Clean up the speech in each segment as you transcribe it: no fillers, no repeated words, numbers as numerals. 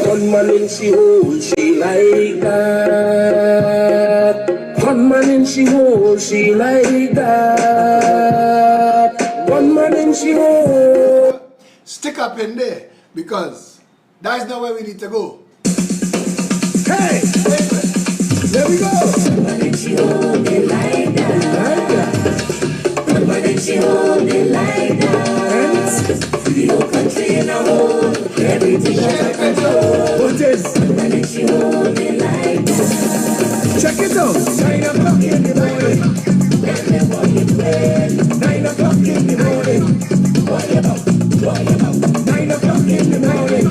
Gunman in she hole, she like that. Gunman in she hole, she like that. Gunman in she hole. Stick up in there, because that's not where we need to go. Hey! There we go! Gunman in she hole, they like that. Gunman in she hole, they like that. The whole country in a hole, everything under control. What is? Gunman in she hole, they like that. Check it out! 9 o'clock in the morning. 9 o'clock in the morning. 9 o'clock in the morning.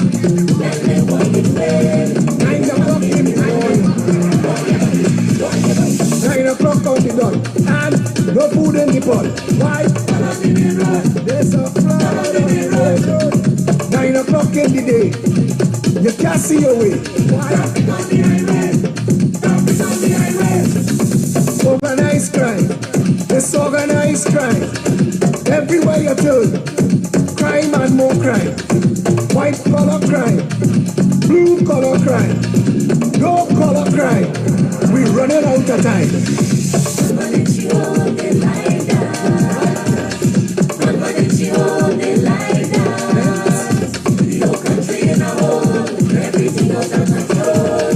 9 o'clock in the morning. 9 o'clock on the dot. And no food in the pot. Why? There's a flood on the road. 9 o'clock in the day. You can't see your way. Why? Traffic on the highway. Traffic on the highway. Organized crime. It's organized crime. Everywhere you turn. Crime and more crime. White collar crime. Blue collar crime. No collar crime. We're running out of time. Gunman in she hole, they like that. Gunman in she hole, they like that. The whole country in a hole, everything out of control.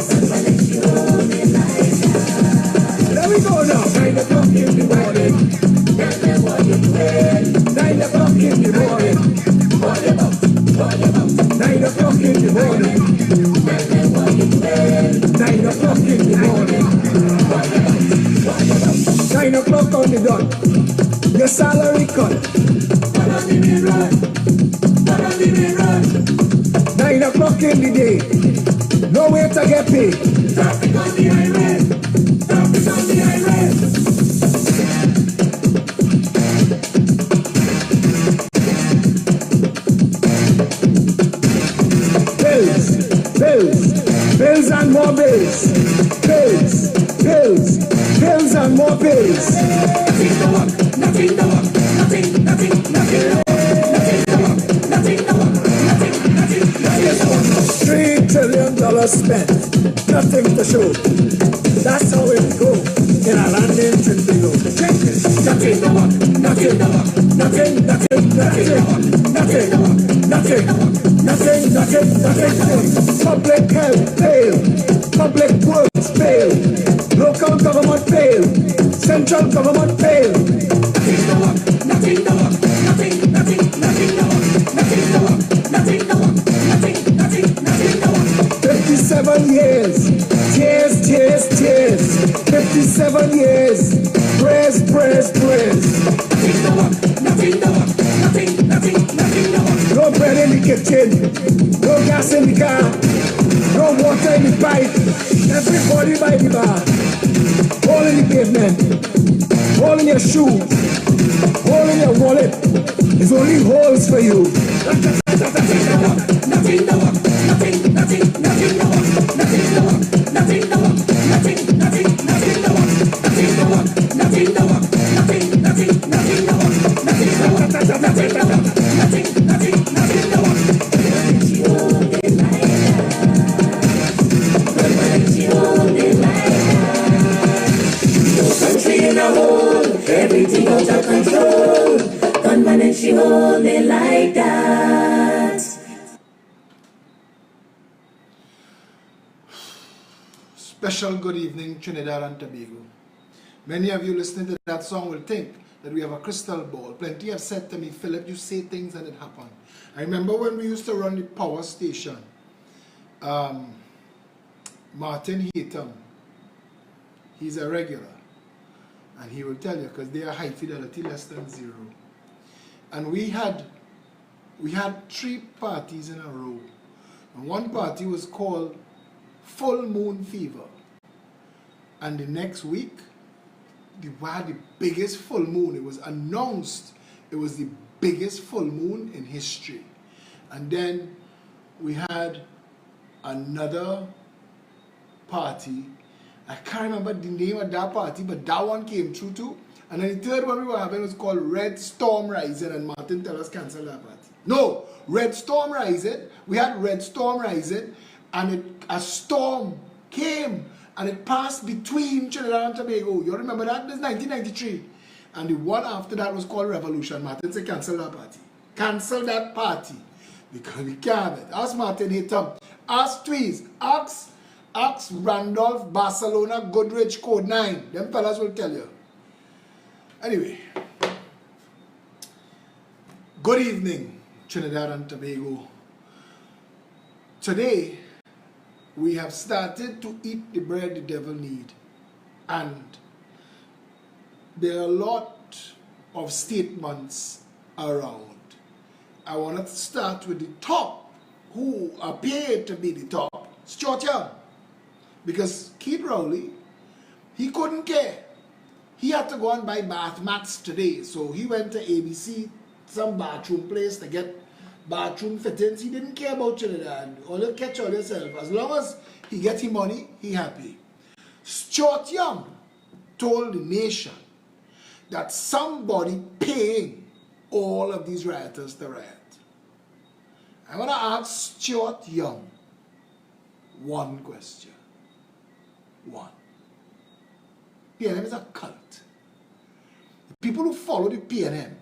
Gunman in she hole, they like that. There we go now. 9 o'clock in the morning. 9 o'clock in the morning. 9 o'clock in the morning. 9 o'clock in the morning. 9 o'clock on the dot. Your salary cut. 9 o'clock in the day. No way to get paid. Traffic on the highway. Traffic on the highway. Bills and more bills. Bills and more bills. Nothing to work. 3 trillion dollars spent. Nothing to show. That's how it go in a landing in below. Nothing to work. Nothing. Public health fail. Public works fail. Local government fail. Central government fail. Nothing to work. 57 years. Tears. 57 years. Prayers. Nothing to work. No bread in the kitchen. No gas in the car. No water in the pipe. Everybody by the bar. Hole in the pavement. Hole in your shoe. Hole in your wallet. It's only holes for you. Nothing to work. Everything out of control. Gunman and she hold it like that. Special good evening, Trinidad and Tobago. Many of you listening to that song will think that we have a crystal ball. Plenty have said to me, Philip, you say things and it happen. I remember when we used to run the power station, Martin Hatham, he's a regular. And he will tell you, because they are high fidelity less than 0. And we had 3 parties in a row. And one party was called Full Moon Fever. And the next week, we had the biggest full moon. It was announced it was the biggest full moon in history. And then we had another party. I can't remember the name of that party, but that one came true too. And then the third one we were having was called Red Storm Rising, and Martin tell us cancel that party. No, Red Storm Rising. We had Red Storm Rising, and a storm came and it passed between Trinidad and Tobago. You remember that? This is 1993. And the one after that was called Revolution. Martin said cancel that party. Cancel that party. Because we can't. Ask Martin Hitam. Ask Tweez. Ask Randolph, Barcelona, Goodrich, Code 9. Them fellas will tell you. Anyway. Good evening, Trinidad and Tobago. Today, we have started to eat the bread the devil need. And there are a lot of statements around. I want to start with the top, who appeared to be the top, Stuart Young. Because Keith Rowley, he couldn't care. He had to go and buy bath mats today. So he went to ABC, some bathroom place, to get bathroom fittings. He didn't care about Trinidad. All you catch all yourself. As long as he gets his money, he happy. Stuart Young told the nation that somebody paying all of these rioters to riot. I want to ask Stuart Young one question. One. PNM is a cult. The people who follow the PNM,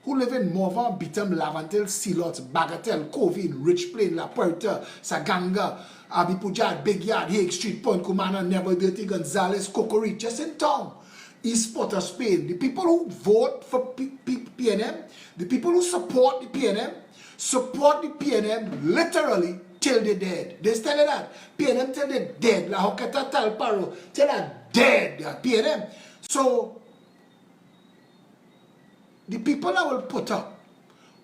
who live in Morvan, Bitam, Lavantil, Silot, Bagatelle, Covey, Rich Plain, La Puerta, Saganga, Abipujad, Big Yard, Hague Street, Point Cumana, Never Dirty, Gonzales, Cocorit, just in town. East Port of Spain. The people who vote for PNM, the people who support the PNM literally till they're dead. They tell you that. PNM till they're dead. La Hoketa Talparo till they're dead. PNM. So, the people that will put up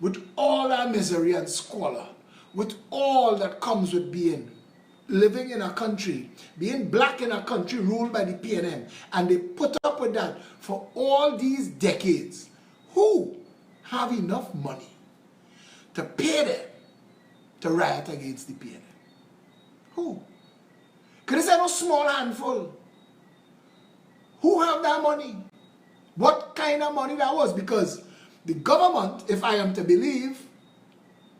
with all our misery and squalor, with all that comes with living in a country, being black in a country ruled by the PNM, and they put up with that for all these decades, who have enough money to pay them to riot against the PNM? Who? Because it's no small handful. Who have that money? What kind of money that was? Because the government, if I am to believe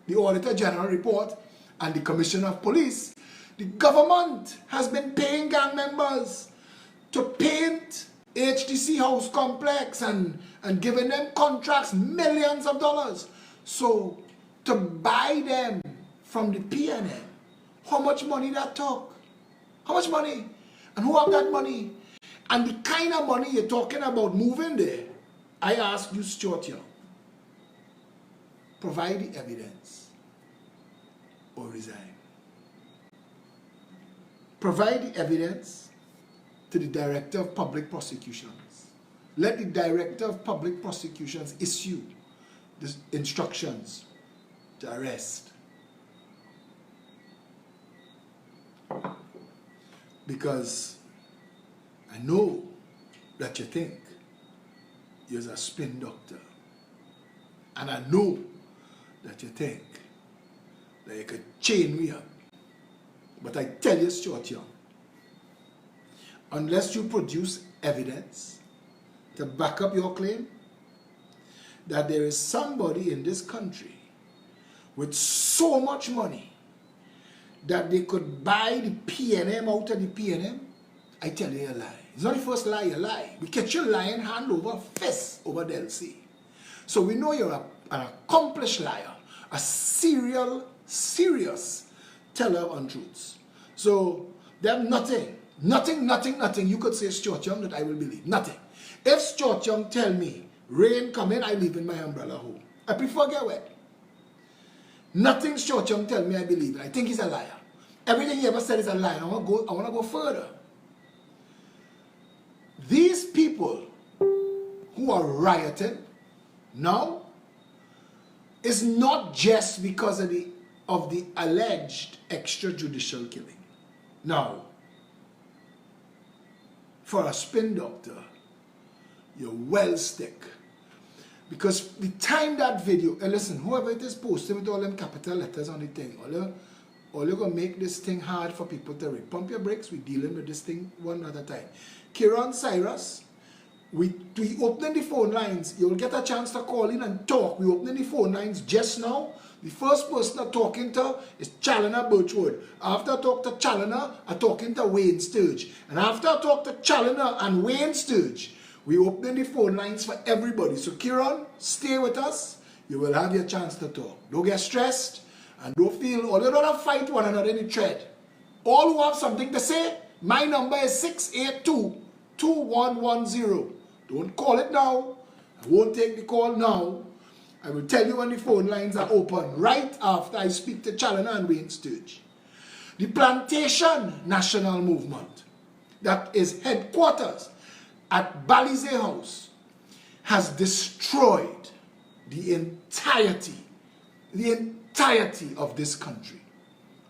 the Auditor General report and the Commissioner of Police, the government has been paying gang members to paint HTC House Complex and giving them contracts, millions of dollars. So, to buy them from the PNM, how much money that took? How much money? And who have that money? And the kind of money you're talking about moving there, I ask you, Stuart Young, provide the evidence or resign. Provide the evidence to the Director of Public Prosecutions. Let the Director of Public Prosecutions issue the instructions to arrest. Because I know that you think you're a spin doctor. And I know that you think that you could chain me up. But I tell you, Stuart Young, unless you produce evidence to back up your claim that there is somebody in this country with so much money that they could buy the PNM out of the PNM, I tell you a lie. It's not the first lie you lie. We catch you lying hand over fist over Delcy. So we know you're an accomplished liar, a serious teller of untruths. So there's nothing you could say, Stuart Young, that I will believe. Nothing. If Stuart Young tell me rain come in, I leave in my umbrella home. I prefer get wet. Nothing Stuart Young tell me I believe. I think he's a liar. Everything he ever said is a lie. I want to go further. These people who are rioting now is not just because of the alleged extrajudicial killing. Now, for a spin doctor, you're well stick. Because the time that video, and listen, whoever it is posted with all them capital letters on the thing, all you're going to make this thing hard for people to read. Pump your brakes, we're dealing with this thing one at a time. Kieran Cyrus, we opening the phone lines. You'll get a chance to call in and talk. We're opening the phone lines just now. The first person I'm talking to is Challoner Birchwood. After I talk to Challoner, I'm talking to Wayne Sturge. And after I talk to Challoner and Wayne Sturge, we open the phone lines for everybody. So Kieran, stay with us. You will have your chance to talk. Don't get stressed and don't feel, or you don't have to fight one another in the thread. All who have something to say, my number is 682-2110. Don't call it now. I won't take the call now. I will tell you when the phone lines are open right after I speak to Challoner and Wayne Sturge. The Plantation National Movement, that is headquarters at Balize House, has destroyed the entirety of this country.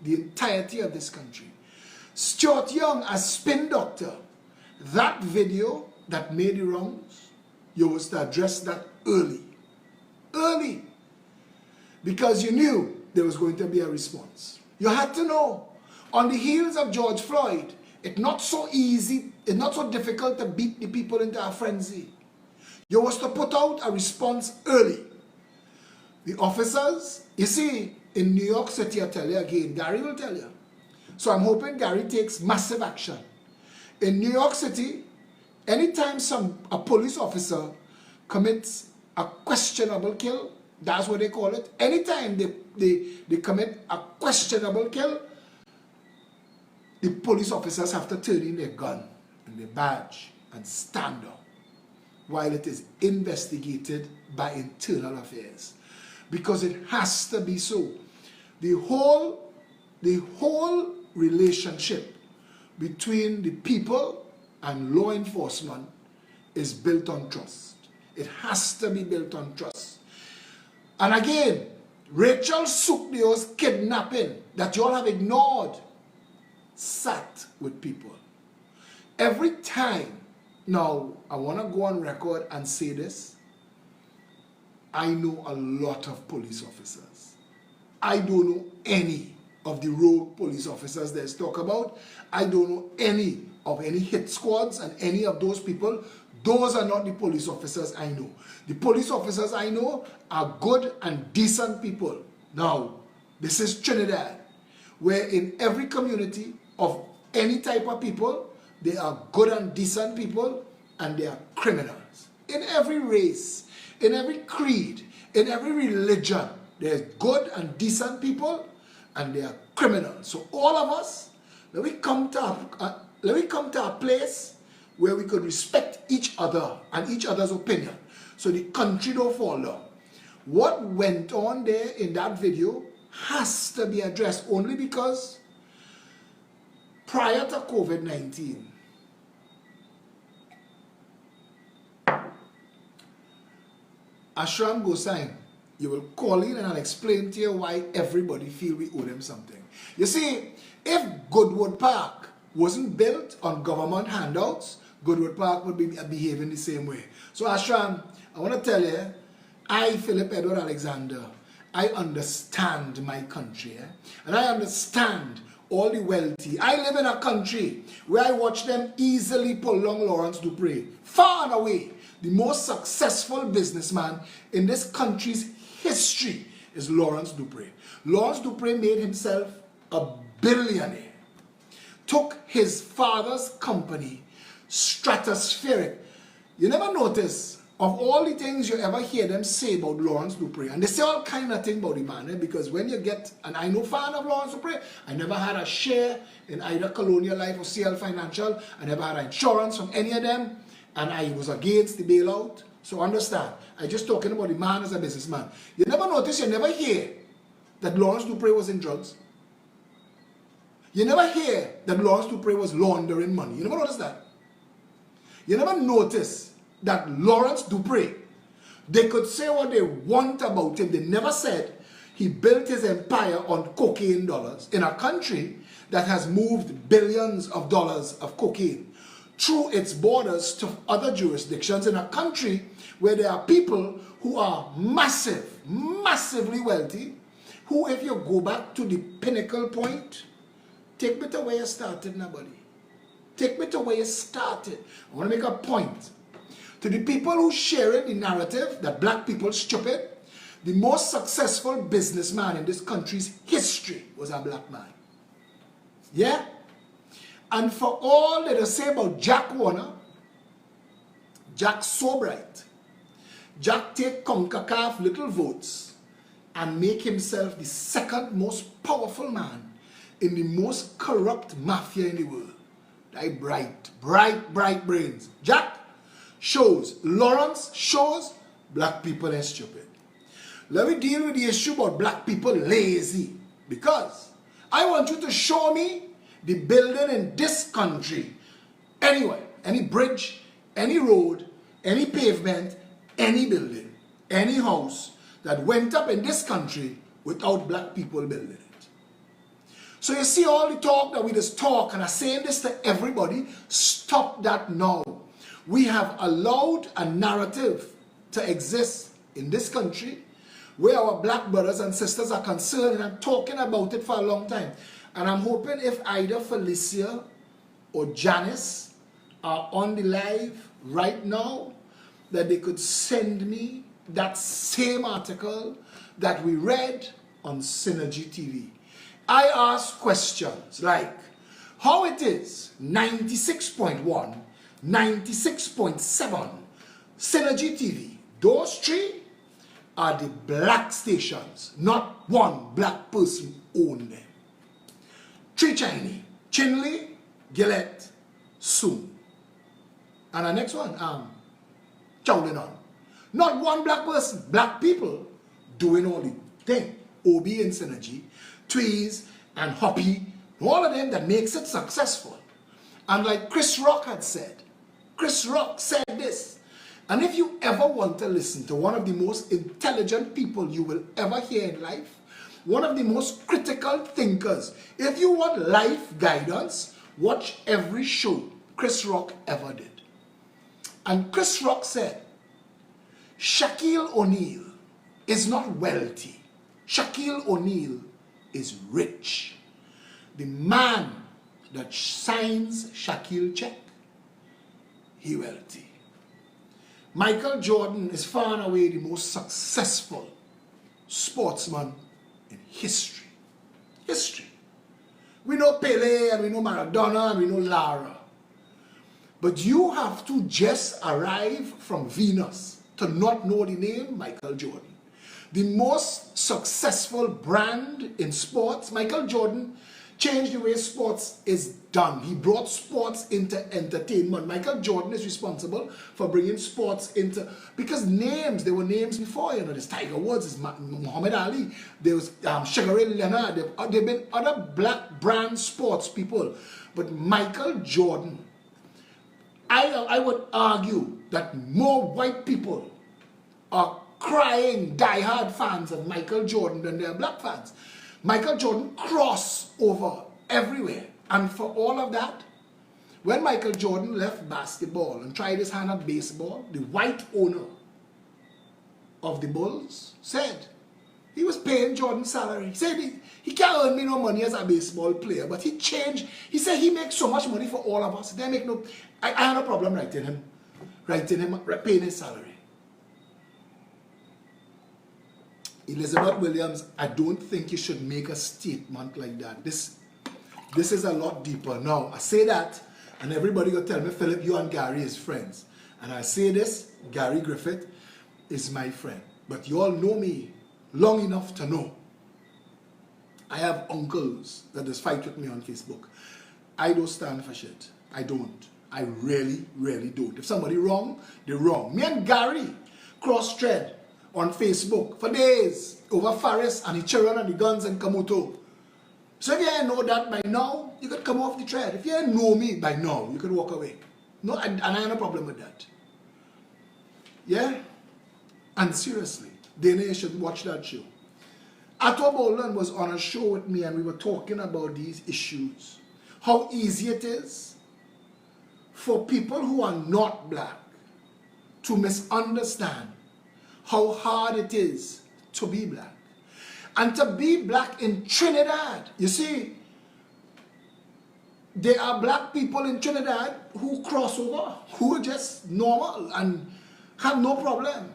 The entirety of this country. Stuart Young as spin doctor, that video that made the rounds, you was to address that early. Early. Because you knew there was going to be a response. You had to know. On the heels of George Floyd, it's not so easy, it's not so difficult to beat the people into a frenzy. You was to put out a response early. The officers, you see, in New York City, I tell you again, Gary will tell you. So I'm hoping Gary takes massive action. In New York City, anytime a police officer commits a questionable kill, that's what they call it. Anytime they commit a questionable kill, the police officers have to turn in their gun and their badge and stand up while it is investigated by internal affairs. Because it has to be so. The whole relationship between the people and law enforcement is built on trust. It has to be built on trust. And again, Rachel Sukdio's kidnapping that you all have ignored sat with people. Every time, now I want to go on record and say this, I know a lot of police officers. I don't know any of the rogue police officers there's talk about. I don't know any of any hit squads and any of those people. Those are not the police officers I know. The police officers I know are good and decent people. Now, this is Trinidad, where in every community of any type of people, they are good and decent people and they are criminals. In every race, in every creed, in every religion, there's good and decent people and they are criminals. So all of us, let me come to a place where we could respect each other and each other's opinion, so the country don't fall down. What went on there in that video has to be addressed, only because prior to COVID-19, Ashram Gosai, you will call in and I'll explain to you why everybody feel we owe them something. You see, if Goodwood Park wasn't built on government handouts, Goodwood Park would be behaving the same way. So Ashram, I want to tell you, I, Phillip Edward Alexander, I understand my country, and I understand all the wealthy. I live in a country where I watch them easily pull down Lawrence Dupre. Far and away, the most successful businessman in this country's history is Lawrence Dupre. Lawrence Dupre made himself a billionaire, took his father's company stratospheric. You never notice, of all the things you ever hear them say about Lawrence Dupre, and they say all kind of things about the man, because when you get, and I know fan of Lawrence Dupre, I never had a share in either Colonial Life or CL Financial, I never had insurance from any of them, and I was against the bailout. So understand, I'm just talking about the man as a businessman. You never notice, you never hear that Lawrence Dupre was in drugs. You never hear that Lawrence Dupre was laundering money. You never notice that. You never notice that Lawrence Dupre, they could say what they want about him. They never said he built his empire on cocaine dollars in a country that has moved billions of dollars of cocaine through its borders to other jurisdictions, in a country where there are people who are massively wealthy, who, if you go back to the pinnacle point, take me to where you started, nobody. Take me to where you started. I want to make a point. To the people who share the narrative that black people are stupid, The most successful businessman in this country's history was a black man. Yeah? And for all that I say about Jack Warner, Jack so bright. Jack take CONCACAF little votes and make himself the second most powerful man in the most corrupt mafia in the world. That bright brains. Jack shows, Lawrence shows, black people are stupid. Let me deal with the issue about black people lazy. Because I want you to show me the building in this country, anywhere, any bridge, any road, any pavement, any building, any house that went up in this country without black people building it. So you see all the talk that we just talk, and I'm saying this to everybody, stop that now. We have allowed a narrative to exist in this country where our black brothers and sisters are concerned, and I'm talking about it for a long time. And I'm hoping if either Felicia or Janice are on the live right now, that they could send me that same article that we read on Synergy TV. I ask questions like, how it is 96.1, 96.7, Synergy TV, those three are the black stations, not one black person own them. Three Chinese, Chinley, Gillette, Soon. And the next one, Chowlinon. Not one black person, black people doing all the thing. OB and Synergy, Tweez and Hoppy, all of them that makes it successful. And like Chris Rock had said, Chris Rock said this, and if you ever want to listen to one of the most intelligent people you will ever hear in life, one of the most critical thinkers, if you want life guidance, watch every show Chris Rock ever did. And Chris Rock said, Shaquille O'Neal is not wealthy. Shaquille O'Neal is rich. The man that signs Shaquille check, he wealthy. Michael Jordan is far and away the most successful sportsman in history. History. We know Pele and we know Maradona and we know Lara. But you have to just arrive from Venus to not know the name Michael Jordan. The most successful brand in sports, Michael Jordan changed the way sports is done. He brought sports into entertainment. Michael Jordan is responsible for bringing sports into, because names, there were names before, you know, there's Tiger Woods, there's Muhammad Ali, there was Sugar Ray Leonard, there have been other black brand sports people. But Michael Jordan, I would argue that more white people are crying diehard fans of Michael Jordan than they are black fans. Michael Jordan crossed over everywhere. And for all of that, when Michael Jordan left basketball and tried his hand at baseball, the white owner of the Bulls said he was paying Jordan's salary. He said he can't earn me no money as a baseball player, but he changed. He said he makes so much money for all of us. They make no, I have no problem writing him, paying his salary. Elizabeth Williams, I don't think you should make a statement like that. This is a lot deeper. Now, I say that, and everybody will tell me, Philip, you and Gary is friends. And I say this, Gary Griffith is my friend. But you all know me long enough to know. I have uncles that just fight with me on Facebook. I don't stand for shit. I don't. I really, really don't. If somebody wrong, they're wrong. Me and Gary cross-thread on Facebook for days over Faris and the children and the guns and Kamuto. So if you ain't know that by now, you could come off the thread. If you ain't know me by now, you could walk away. No, and I have no problem with that. Yeah? And seriously, Dana, you should watch that show. Ato Boland was on a show with me and we were talking about these issues. How easy it is for people who are not black to misunderstand how hard it is to be black. And to be black in Trinidad, you see, there are black people in Trinidad who cross over, who are just normal and have no problem.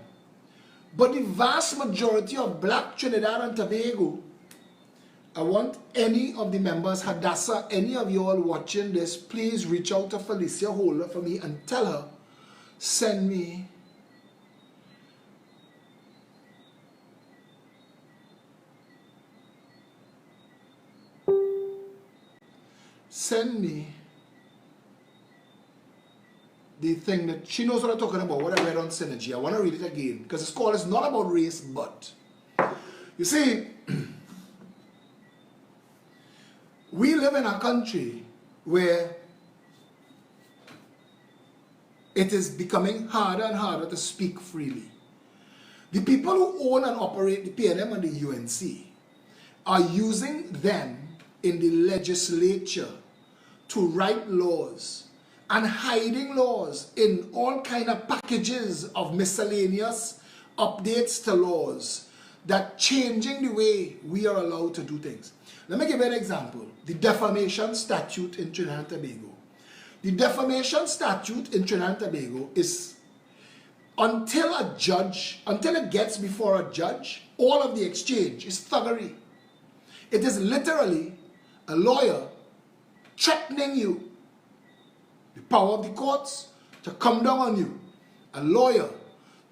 But the vast majority of black Trinidad and Tobago, I want any of the members, Hadassah, any of you all watching this, please reach out to Felicia Holder for me and tell her, send me the thing that she knows what I'm talking about, what I read on Synergy. I want to read it again because it's not about race, but you see, we live in a country where it is becoming harder and harder to speak freely. The people who own and operate the PNM and the UNC are using them in the legislature to write laws and hiding laws in all kind of packages of miscellaneous updates to laws that changing the way we are allowed to do things. Let me give you an example. The defamation statute in Trinidad and Tobago. The defamation statute in Trinidad and Tobago is until it gets before a judge, all of the exchange is thuggery. It is literally a lawyer threatening you, the power of the courts to come down on you. A lawyer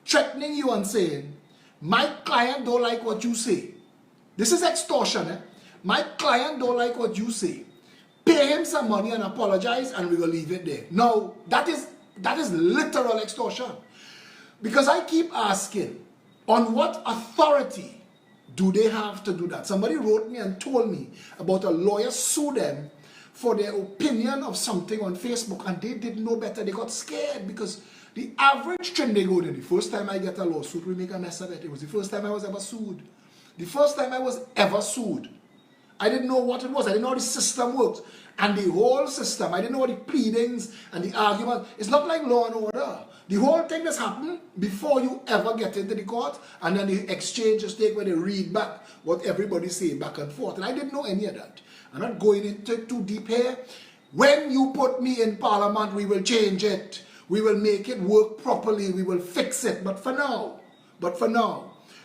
threatening you and saying, my client don't like what you say. This is extortion. Eh? My client don't like what you say. Pay him some money and apologize and we will leave it there. No, that is literal extortion. Because I keep asking, on what authority do they have to do that? Somebody wrote me and told me about a lawyer sued them for their opinion of something on Facebook, and they didn't know better. They got scared because the average Trinidad, the first time I get a lawsuit, we make a mess of it. It was the first time I was ever sued. The first time I was ever sued. I didn't know what it was. I didn't know how the system worked. And the whole system, I didn't know what the pleadings and the argument. It's not like law and order. The whole thing that's happened before you ever get into the court, and then the exchange is take where they read back what everybody say back and forth. And I didn't know any of that. I'm not going into it too deep here. When you put me in Parliament, we will change it. We will make it work properly. We will fix it. But for now,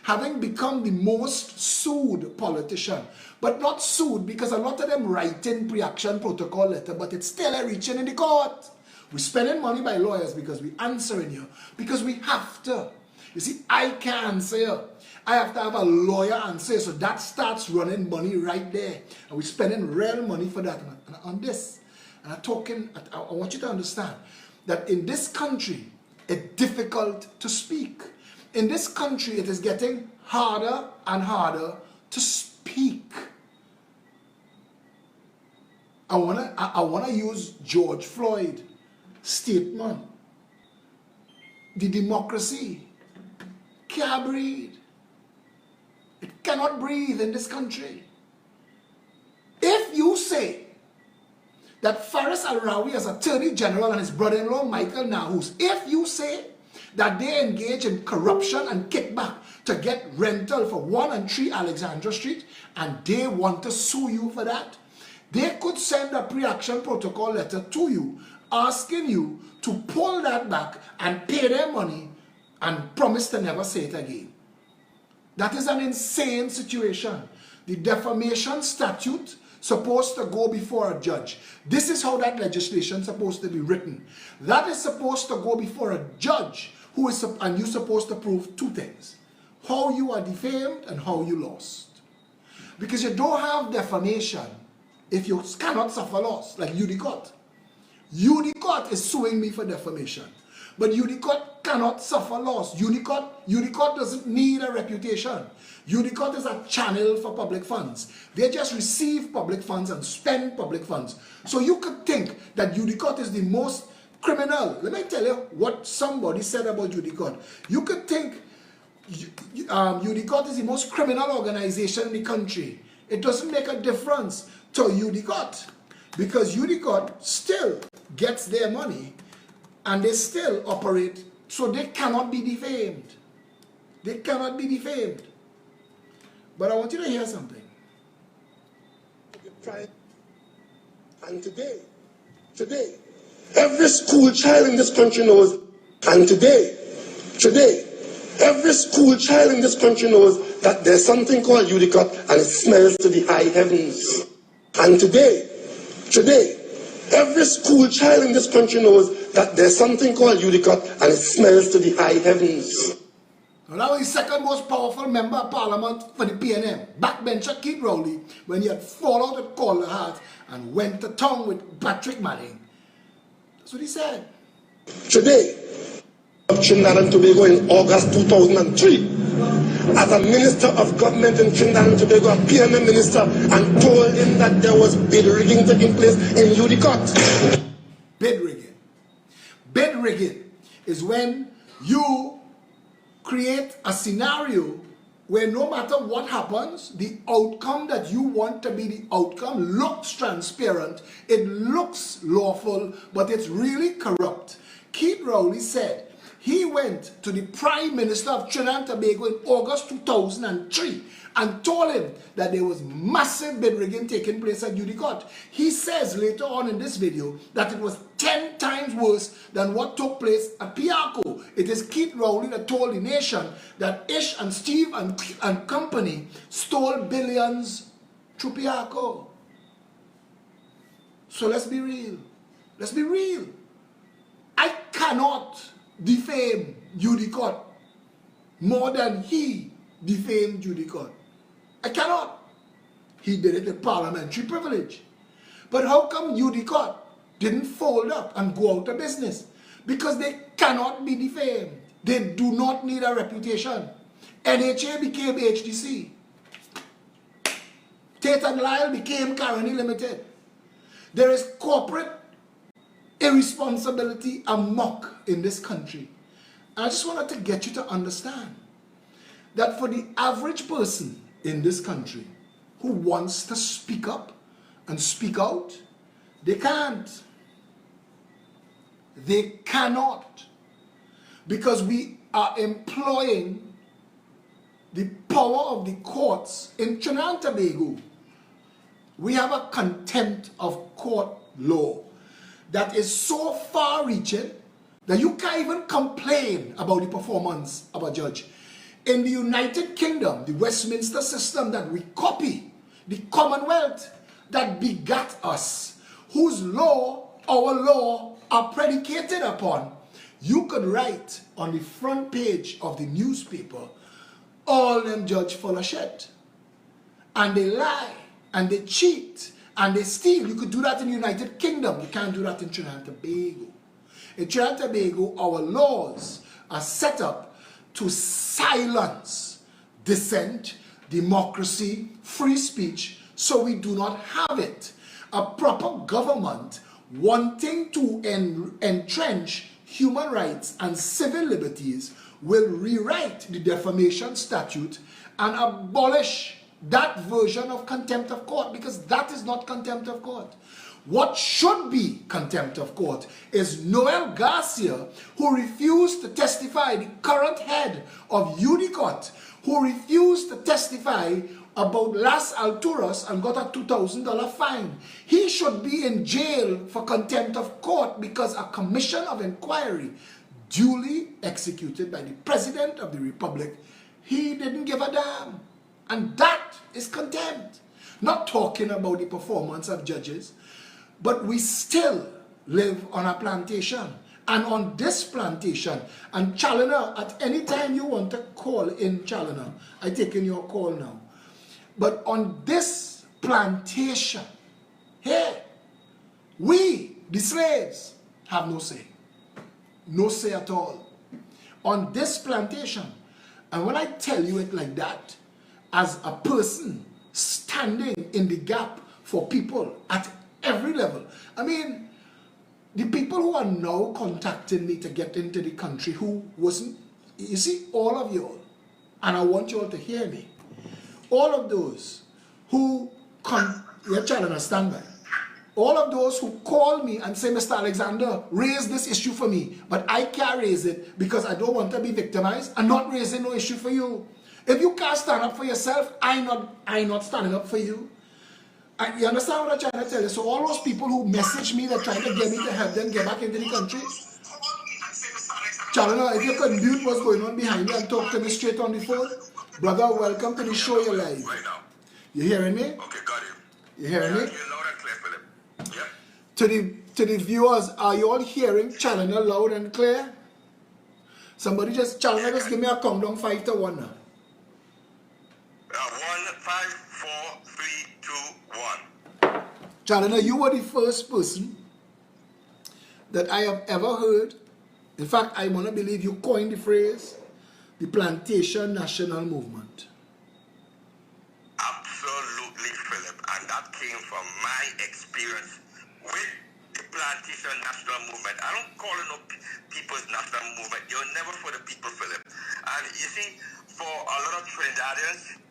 having become the most sued politician, but not sued because a lot of them write in pre-action protocol letter, but it's still a reaching in the court. We're spending money by lawyers because we're answering you, because we have to. You see, I can't answer you. I have to have a lawyer answer, so that starts running money right there. And we're spending real money for that. And on this, and I want you to understand that in this country, it's difficult to speak. In this country, it is getting harder and harder to speak. I wanna use George Floyd's statement. The democracy can't breathe. It cannot breathe in this country. If you say that Faris Al-Rawi as Attorney General and his brother-in-law Michael Nahus, if you say that they engage in corruption and kickback to get rental for 1 and 3 Alexandra Street, and they want to sue you for that, they could send a pre-action protocol letter to you asking you to pull that back and pay their money and promise to never say it again. That is an insane situation. The defamation statute supposed to go before a judge. This is how that legislation is supposed to be written. That is supposed to go before a judge and you're supposed to prove 2 things. How you are defamed and how you lost. Because you don't have defamation if you cannot suffer loss, like UDCOT. UDCOT is suing me for defamation. But UDCOT cannot suffer loss. UDCOT doesn't need a reputation. UDCOT is a channel for public funds. They just receive public funds and spend public funds. So you could think that UDCOT is the most criminal. Let me tell you what somebody said about UDCOT. You could think UDCOT is the most criminal organization in the country. It doesn't make a difference to UDCOT because UDCOT still gets their money and they still operate, so they cannot be defamed. They cannot be defamed. But I want you to hear something. And today, every school child in this country knows, and today, Every school child in this country knows that there's something called Udicott and it smells to the high heavens. And today, every school child in this country knows that there's something called Udicott and it smells to the high heavens. Now that was the second most powerful member of parliament for the PNM, backbencher Keith Rowley, when he had fallen out at Calderheart and went to town with Patrick Manning. That's what he said. Today, of Trinidad and Tobago in August 2003, as a minister of government in Trinidad and Tobago, a PNM minister, and told him that there was bid rigging taking place in Udicott. Bid rigging. Bid rigging is when you create a scenario where no matter what happens, the outcome that you want to be the outcome looks transparent, it looks lawful, but it's really corrupt. Keith Rowley said he went to the Prime Minister of Trinidad and Tobago in August 2003 and told him that there was massive bid rigging taking place at Udicott. He says later on in this video that it was 10 times worse than what took place at Piarco. It is Keith Rowley that told the nation that Ish and Steve and company stole billions through Piarco. So let's be real. Let's be real. I cannot defame Udicott more than he defamed Udicott. I cannot. He did it with parliamentary privilege. But how come Udicott didn't fold up and go out of business? Because they cannot be defamed. They do not need a reputation. NHA became HDC. Tate and Lyle became Caroni Limited. There is corporate irresponsibility amok in this country. I just wanted to get you to understand that for the average person in this country who wants to speak up and speak out, they can't. They cannot. Because we are employing the power of the courts in Trinidad and Tobago. We have a contempt of court law that is so far-reaching that you can't even complain about the performance of a judge. In the United Kingdom, the Westminster system that we copy, the Commonwealth that begat us, whose law, our law, are predicated upon, you could write on the front page of the newspaper, all them judge full of shit. And they lie, and they cheat, and they steal. You could do that in the United Kingdom. You can't do that in Trinidad and Tobago. In Trinidad and Tobago, our laws are set up to silence dissent, democracy, free speech, so we do not have it. A proper government wanting to entrench human rights and civil liberties will rewrite the defamation statute and abolish that version of contempt of court, because that is not contempt of court. What should be contempt of court is Noel Garcia, who refused to testify, the current head of Udicott, who refused to testify about Las Alturas and got a $2,000 fine. He should be in jail for contempt of court because a commission of inquiry duly executed by the President of the Republic, he didn't give a damn. And that is contempt. Not talking about the performance of judges, but we still live on a plantation. And on this plantation, and Challoner, at any time you want to call in Challoner, I take in your call now. But on this plantation, here, we, the slaves, have no say. No say at all. On this plantation, and when I tell you it like that, as a person standing in the gap for people at every level. I mean, the people who are now contacting me to get into the country who wasn't, you see, all of y'all, and I want you all to hear me, all of those who you're trying to understand by, all of those who call me and say, Mr. Alexander, raise this issue for me, but I can't raise it because I don't want to be victimized. I'm not raising no issue for you. If you can't stand up for yourself, I'm not standing up for you. You understand what I'm trying to tell you? So all those people who message me, they're trying to get me to help them get back into the country. Chalana, if you could mute what's going on behind you and talk to me straight on the phone. Brother, welcome to the show. You're live. Right now. You hearing me? Okay, got it. You hearing me? You're loud and clear, Phillip. Yep. To the viewers, are you all hearing Chalana loud and clear? Somebody just, Chalana, just give me a countdown 5 to 1 now. 1, 5, 4, 3, 2, 1. Chalana, you were the first person that I have ever heard. In fact, I want to believe you coined the phrase, the Plantation National Movement. Absolutely, Phillip. And that came from my experience with the Plantation National Movement. I don't call it no People's National Movement. You're never for the people, Phillip. And you see, for a lot of Trinidadians,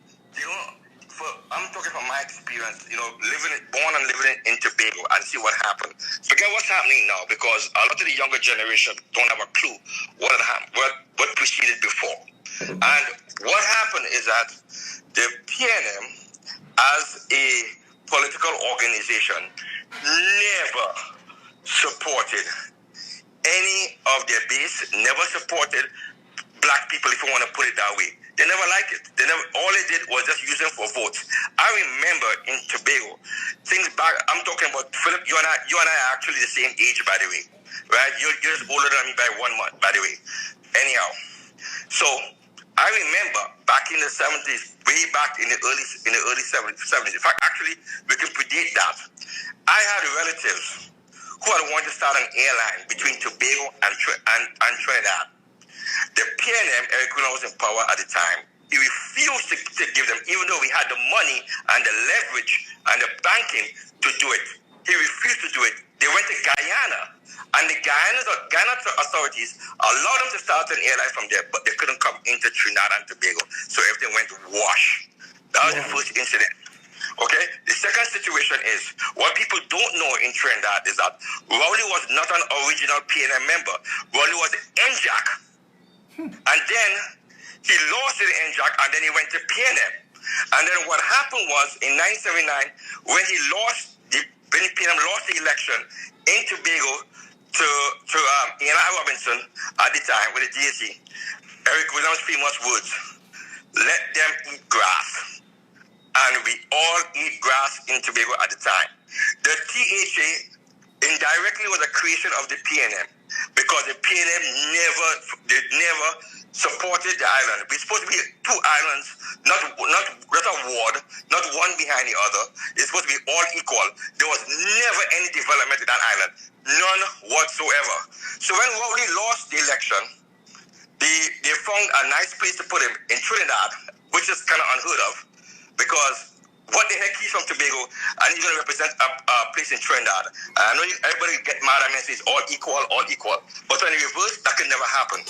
I'm talking from my experience, born and living in Tobago and see what happened. Forget what's happening now because a lot of the younger generation don't have a clue what preceded before. And what happened is that the PNM as a political organization never supported any of their base, never supported black people, if you want to put it that way. They never liked it. All they did was just use them for votes. I remember in Tobago, things back, I'm talking about, Phillip, you and I are actually the same age, by the way. Right? You're just older than me by 1 month, by the way. Anyhow. So, I remember back in the 70s, way back in the early 70s. In fact, actually, we can predate that. I had relatives who had wanted to start an airline between Tobago and Trinidad. The PNM, Eric Williams was in power at the time. He refused to give them, even though we had the money and the leverage and the banking to do it. He refused to do it. They went to Guyana, and the Guyana authorities allowed them to start an airline from there, but they couldn't come into Trinidad and Tobago, so everything went wash. That was the first incident. Okay? The second situation is, what people don't know in Trinidad is that Rowley was not an original PNM member. Rowley was NJAC. And then he lost the NJAC, and then he went to PNM. And then what happened was, in 1979, when PNM lost the election in Tobago to Eli Robinson at the time with the DSC, Eric Williams' famous words, "Let them eat grass." And we all eat grass in Tobago at the time. The THA indirectly was a creation of the PNM because the PNM never supported the island. We're supposed to be 2 islands, not a ward, not one behind the other. It's supposed to be all equal. There was never any development in that island, none whatsoever. So when Rowley lost the election, they found a nice place to put him in Trinidad, which is kind of unheard of, because what the heck, he's from Tobago and he's going to represent a place in Trinidad. I know everybody get mad at me and say it's all equal, but when in reverse, that can never happen.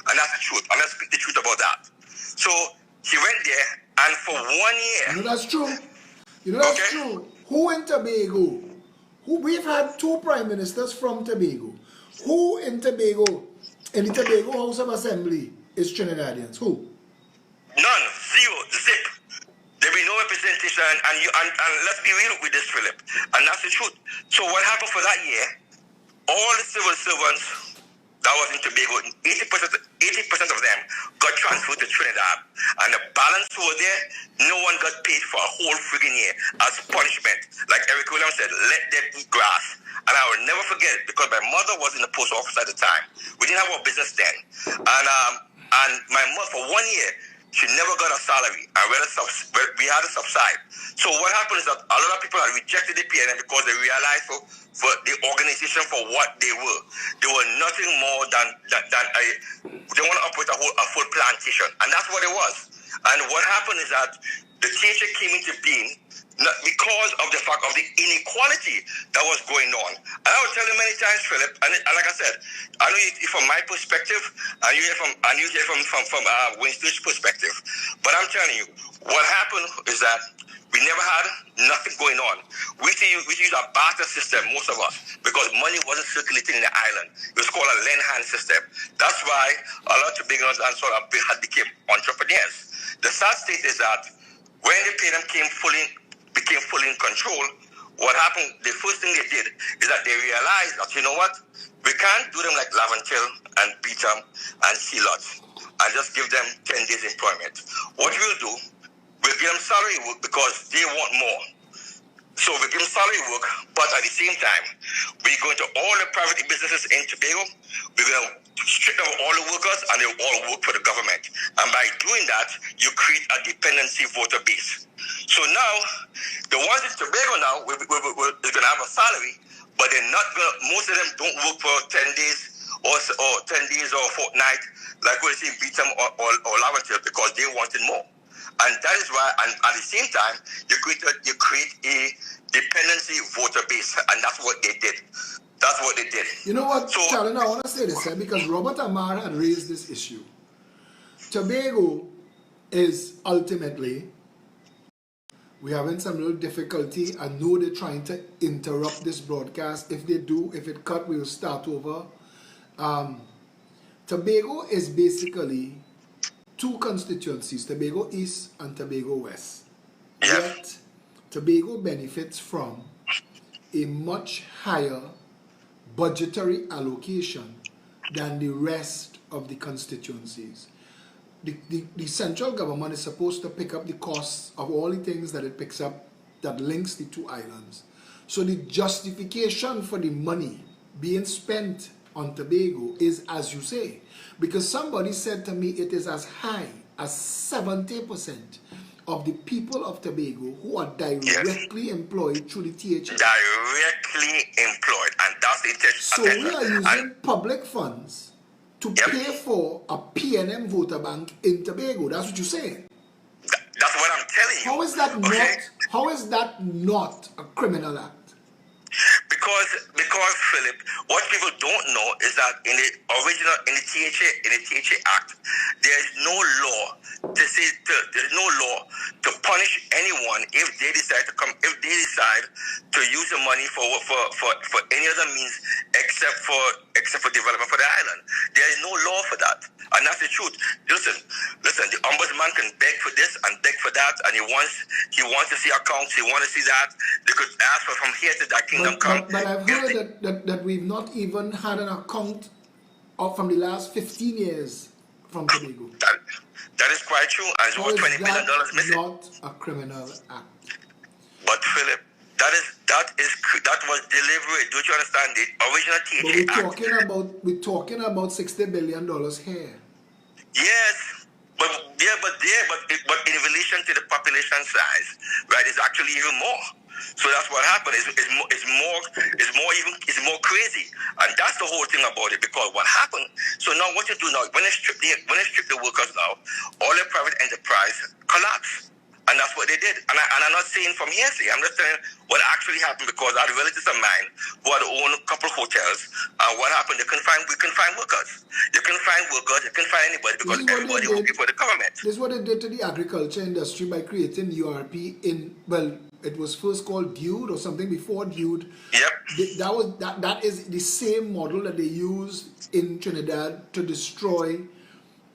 And that's the truth. I'm going to speak the truth about that. So he went there, and for 1 year. You know that's true. That's true. Who in Tobago? We've had 2 prime ministers from Tobago. Who in Tobago, in the Tobago House of Assembly, is Trinidadians? Who? None. Zero. Zip. There be no representation, and let's be real with this, Phillip. And that's the truth. So what happened for that year? All the civil servants that was in Tobago, 80% of them got transferred to Trinidad. And the balance over there, no one got paid for a whole friggin' year as punishment. Like Eric Williams said, let them eat grass. And I will never forget it because my mother was in the post office at the time. We didn't have our business then. And my mother, for 1 year, she never got a salary, and we had to subside. So what happened is that a lot of people had rejected the PNM because they realized for the organization for what they were. They were nothing more than they want to operate a full plantation, and that's what it was. And what happened is that the THA came into being because of the fact of the inequality that was going on. And I will tell you many times, Phillip, and like I said, I know you from my perspective, and you hear from Winston's perspective. But I'm telling you, what happened is that we never had nothing going on. We used to use a barter system, most of us, because money wasn't circulating in the island. It was called a lend-hand system. That's why a lot of beginners and sort of became entrepreneurs. The sad state is that when the PNM became fully in control, what happened, the first thing they did is that they realized that, you know what, We can't do them like Laventille and Beetham and Sealot and just give them 10 days employment. What we'll do, we'll give them salary work because they want more. So we give them salary work, but at the same time, we're going to all the private businesses in Tobago, we're going to strip down all the workers and they all work for the government. And by doing that, you create a dependency voter base. So now, the ones in Tobago now, we're going to have a salary, but they're not going to, most of them don't work for 10 days or 10 days or a fortnight, like we see Beetham or Laventille, because they wanted more. And that is why, and at the same time, you create a dependency voter base, and that's what they did. That's what they did. You know what, So, Charlie, I want to say this, because Robert Amar had raised this issue. Tobago is ultimately, we're having some little difficulty. I know they're trying to interrupt this broadcast. If they do, if it cut, we'll start over. Tobago is basically two constituencies, Tobago East and Tobago West. Yet, Tobago benefits from a much higher budgetary allocation than the rest of the constituencies. The central government is supposed to pick up the costs of all the things that it picks up that links the two islands. So the justification for the money being spent on Tobago is, as you say, because somebody said to me it is as high as 70% of the people of Tobago who are directly employed through the THA. Directly employed, and that's the intention. So we are using public funds to pay for a PNM voter bank in Tobago. That's what you're saying. That's what I'm telling you. How is that how is that not a criminal act? Because Philip, what people don't know is that in the THA Act, there is no law there's no law to punish anyone if they decide to use the money for any other means except for development for the island. There is no law for that, and that's the truth. Listen. The ombudsman can beg for this and beg for that, and he wants to see accounts. He wants to see that. They could ask for from here to that kingdom come. But I've heard that we've not even had an account from the last 15 years from Tobago. That is quite true, and it's over $20 million missing. Not a criminal act. But Philip, that was deliberate. Don't you understand? The original THA Act. We're talking about $60 billion here. Yes, but in relation to the population size, right? It's actually even more. So that's what happened. It's more crazy, and that's the whole thing about it. Because what happened? So now what you do now? When they strip the workers now, all the private enterprise collapse, and that's what they did. And I'm not saying from hearsay. I'm just saying what actually happened, because I had relatives of mine who had owned a couple of hotels. And what happened? We couldn't find workers. You couldn't find workers. You couldn't find anybody because everybody working for the government. This is what they did to the agriculture industry by creating URP it was first called Dude or something before Dude. Yep. That is the same model that they used in Trinidad to destroy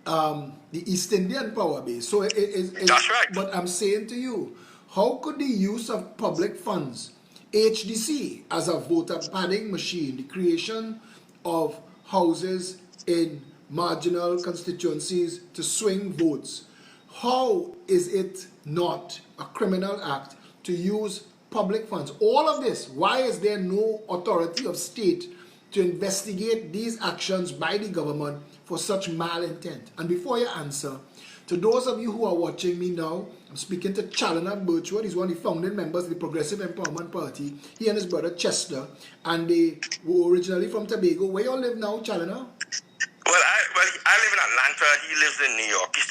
the East Indian power base. So that's right. But I'm saying to you, how could the use of public funds, HDC as a voter padding machine, the creation of houses in marginal constituencies to swing votes, how is it not a criminal act to use public funds? All of this, why is there no authority of state to investigate these actions by the government for such malintent? And before you answer, to those of you who are watching me now, I'm speaking to Chalana Birchwood. He's one of the founding members of the Progressive Empowerment Party. He and his brother Chester, and they were originally from Tobago. Where you all live now, Chalana? Well, I live in Atlanta. He lives in New York. He's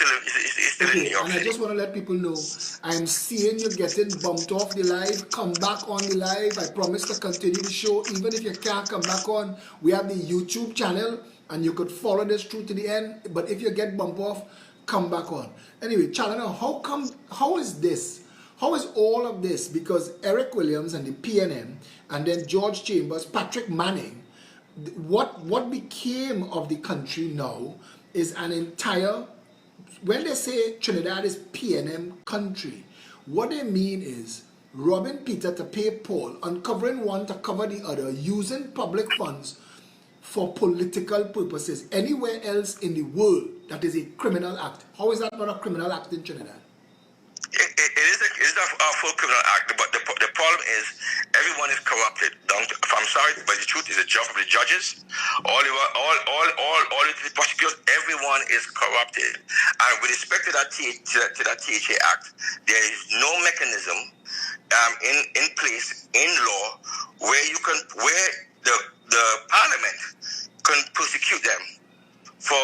still in New York. And I just want to let people know, I'm seeing you getting bumped off the live. Come back on the live. I promise to continue the show. Even if you can't come back on, we have the YouTube channel, and you could follow this through to the end. But if you get bumped off, come back on. Anyway, Chalana, how is this? How is all of this? Because Eric Williams and the PNM, and then George Chambers, Patrick Manning, what became of the country now is an entire, when they say Trinidad is PNM country, what they mean is robbing Peter to pay Paul, uncovering one to cover the other, using public funds for political purposes anywhere else in the world, that is a criminal act. How is that not a criminal act in Trinidad? It is a full criminal act, but the problem is everyone is corrupted. I'm sorry, but the truth is the job of the judges, all the prosecutors, everyone is corrupted. And with respect to that THA Act, there is no mechanism in place in law where the Parliament can prosecute them for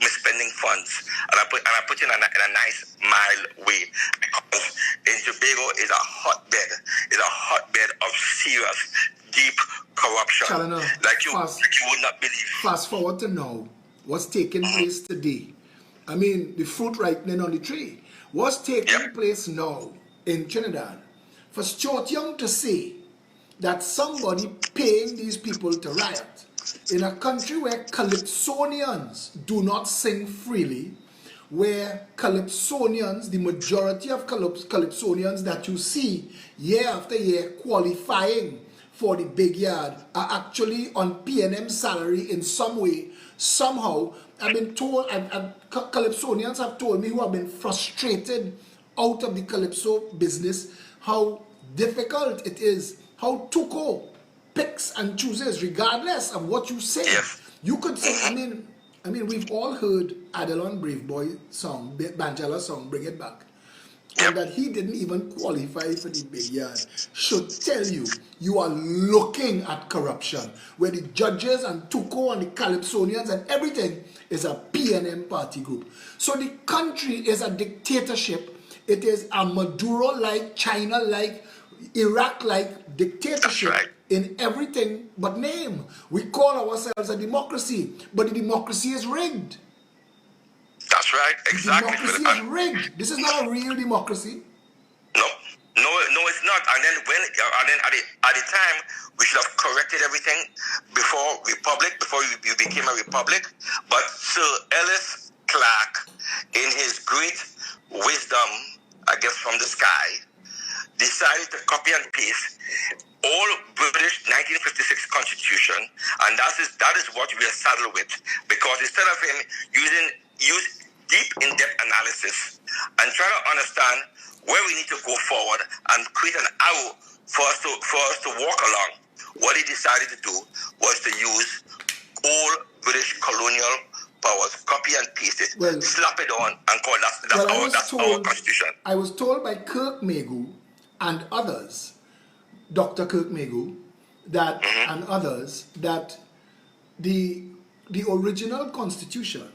misspending funds, and I put it in a nice mild way, because in Tobago is a hotbed of serious, deep corruption, Chalana, like you would not believe. Fast forward to now, what's taking place today? I mean, the fruit ripening on the tree. What's taking place now in Trinidad? For Stuart Young to say that somebody paying these people to riot in a country where Calypsonians do not sing freely, where Calypsonians, the majority of Calypsonians that you see year after year qualifying for the big yard are actually on PNM salary in some way, somehow. I've been told, Calypsonians have told me, who have been frustrated out of the Calypso business, how difficult it is, how Tuco picks and chooses regardless of what you say. You could say, I mean, we've all heard Adelon Brave Boy song, Banjala song, Bring It Back. And that he didn't even qualify for the big yard should tell you, you are looking at corruption, where the judges and Tuco and the Calypsonians and everything is a PNM party group. So the country is a dictatorship. It is a Maduro-like, China-like, Iraq-like dictatorship in everything but name. We call ourselves a democracy, but the democracy is rigged. That's right, exactly. The democracy is rigged. This is not a real democracy. No, it's not. And then at the time, we should have corrected everything before we became a republic. But Sir Ellis Clark, in his great wisdom, I guess from the sky, decided to copy and paste all British 1956 Constitution, and that is what we are saddled with. Because instead of him use deep in-depth analysis and try to understand where we need to go forward and create an arrow for us to walk along, what he decided to do was to use all British colonial powers, copy and paste it, slap it on, and call that's our Constitution. I was told by Kirk Megu and others, Dr. Kirk Megu, that and others, that the original Constitution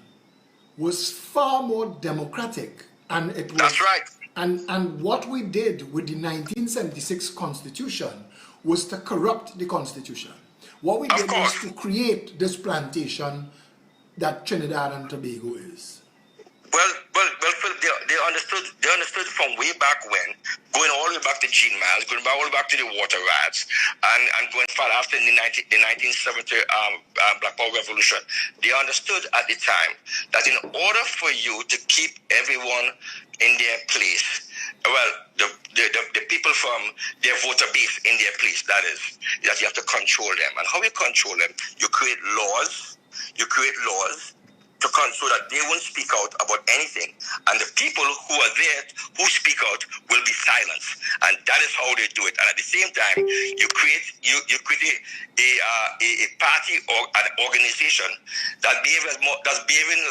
was far more democratic, and it was. That's right. And what we did with the 1976 Constitution was to corrupt the Constitution. What we did was to create this plantation that Trinidad and Tobago is. Well, Phillip, they understood from way back when, going all the way back to Gene Miles, going all the way back to the water rats, and going far after the 1970 Black Power Revolution. They understood at the time that in order for you to keep everyone in their place, well, the people from their voter base in their place, that is, that you have to control them. And how you control them? You create laws. To so that they won't speak out about anything, and the people who are there who speak out will be silenced, and that is how they do it. And at the same time, you create a party or an organization that's behaving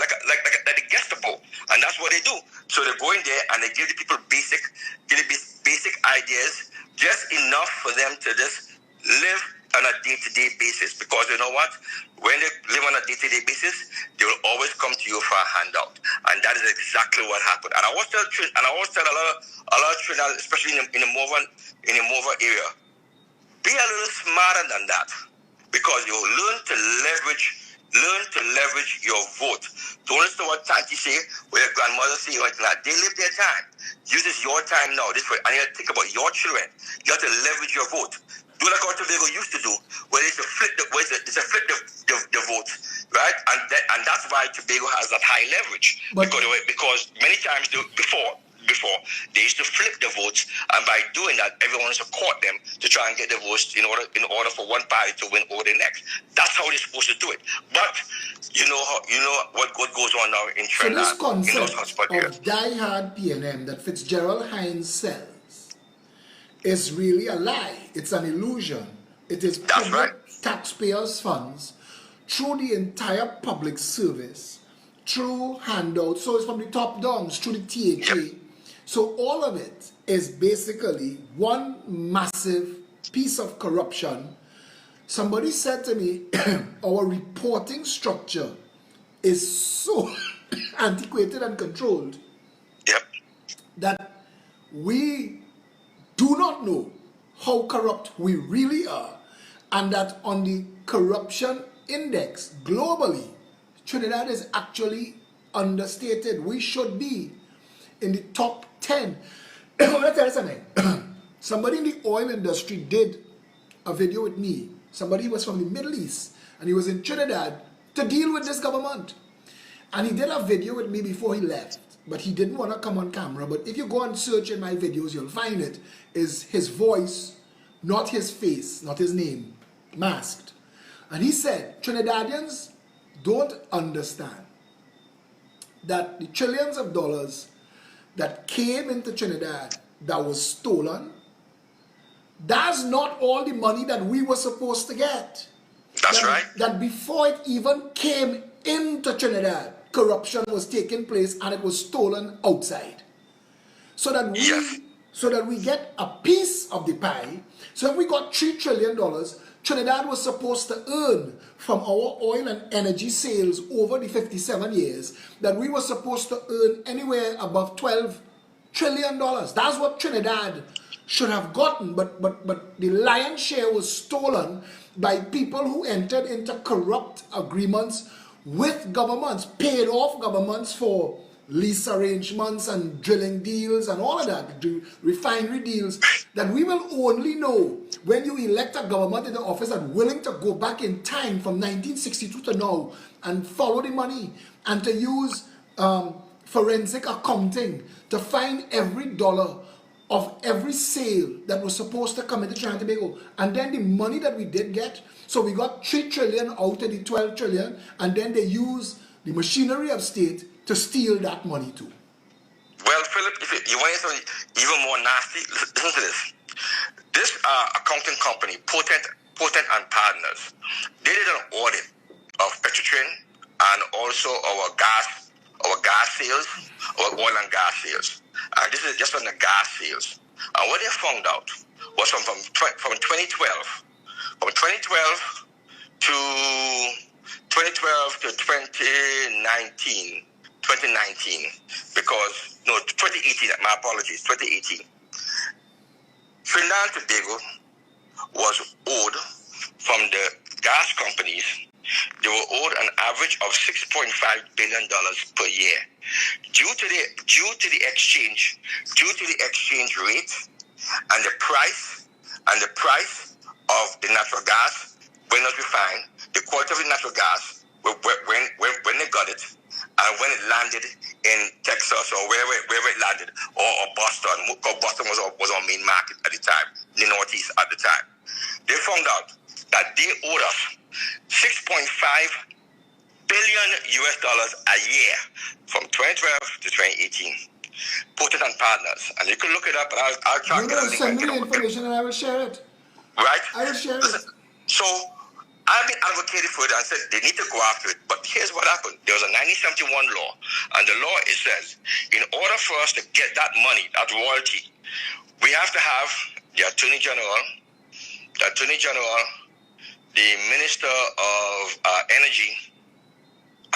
like the Gestapo, and that's what they do. So they go in there and they give the people basic ideas, just enough for them to just live on a day-to-day basis, because you know what? When they live on a day-to-day basis, they will always come to you for a handout, and that is exactly what happened. And I always tell a lot of Trinidad, especially in the Mova area, be a little smarter than that, because you learn to leverage your vote. Don't listen to what Tanti say, what your grandmother say, right now. They live their time. Use this your time now. This way, and you have to think about your children. You have to leverage your vote. Do like what Tobago used to do, where it's a flip the vote, right? And that's why Tobago has that high leverage, because many times before before, they used to flip the votes, and by doing that, everyone used to court them to try and get the votes in order for one party to win over the next. That's how they're supposed to do it. But you know what goes on now in Trinidad. So this concept in of die-hard PNM that Fitzgerald Hines sells is really a lie. It's an illusion. It is public taxpayers' funds through the entire public service, through handouts. So it's from the top down, through the THA. Yep. So all of it is basically one massive piece of corruption. Somebody said to me, our reporting structure is so antiquated and controlled that we do not know how corrupt we really are, and that on the corruption index globally, Trinidad is actually understated. We should be in the top 10. I want to tell you something. Somebody in the oil industry did a video with me. Somebody was from the Middle East, and he was in Trinidad to deal with this government. And he did a video with me before he left, but he didn't want to come on camera. But if you go and search in my videos, you'll find it is his voice, not his face, not his name, masked. And he said, Trinidadians don't understand that the trillions of dollars that came into Trinidad that was stolen, that's not all the money that we were supposed to get. That's right. That before it even came into Trinidad, corruption was taking place and it was stolen outside. So that we get a piece of the pie. So if we got $3 trillion, Trinidad was supposed to earn from our oil and energy sales over the 57 years, that we were supposed to earn anywhere above $12 trillion. That's what Trinidad should have gotten, but the lion's share was stolen by people who entered into corrupt agreements with governments, paid off governments for lease arrangements and drilling deals and all of that, refinery deals, that we will only know when you elect a government in the office that's willing to go back in time from 1962 to now and follow the money and to use forensic accounting to find every dollar of every sale that was supposed to come into Trinidad and Tobago. And then the money that we did get, so we got 3 trillion out of the 12 trillion, and then they use the machinery of state to steal that money too. Well, Philip, if you want something even more nasty, listen to this. This accounting company, Potent and Partners, they did an audit of Petrotrin and also our gas sales, our oil and gas sales. And this is just on the gas sales. And what they found out was from 2012 to 2019, because, no, 2018, my apologies, 2018. Trinidad and Tobago was owed from the gas companies, they were owed an average of $6.5 billion per year. Due to the exchange rate and the price of the natural gas, when it was refined, the quality of the natural gas, when they got it, and when it landed in Texas or wherever it landed, or Boston, because Boston was our main market at the time, the Northeast at the time, they found out that they owed us $6.5 billion a year from 2012 to 2018. Potent and Partners, and you can look it up, and I'll try to get a link. Send me the information and I will share it. Right? I will share it. So I've been advocating for it and said they need to go after it. But here's what happened. There was a 1971 law, and the law, it says, in order for us to get that money, that royalty, we have to have the Attorney General, the Minister of Energy,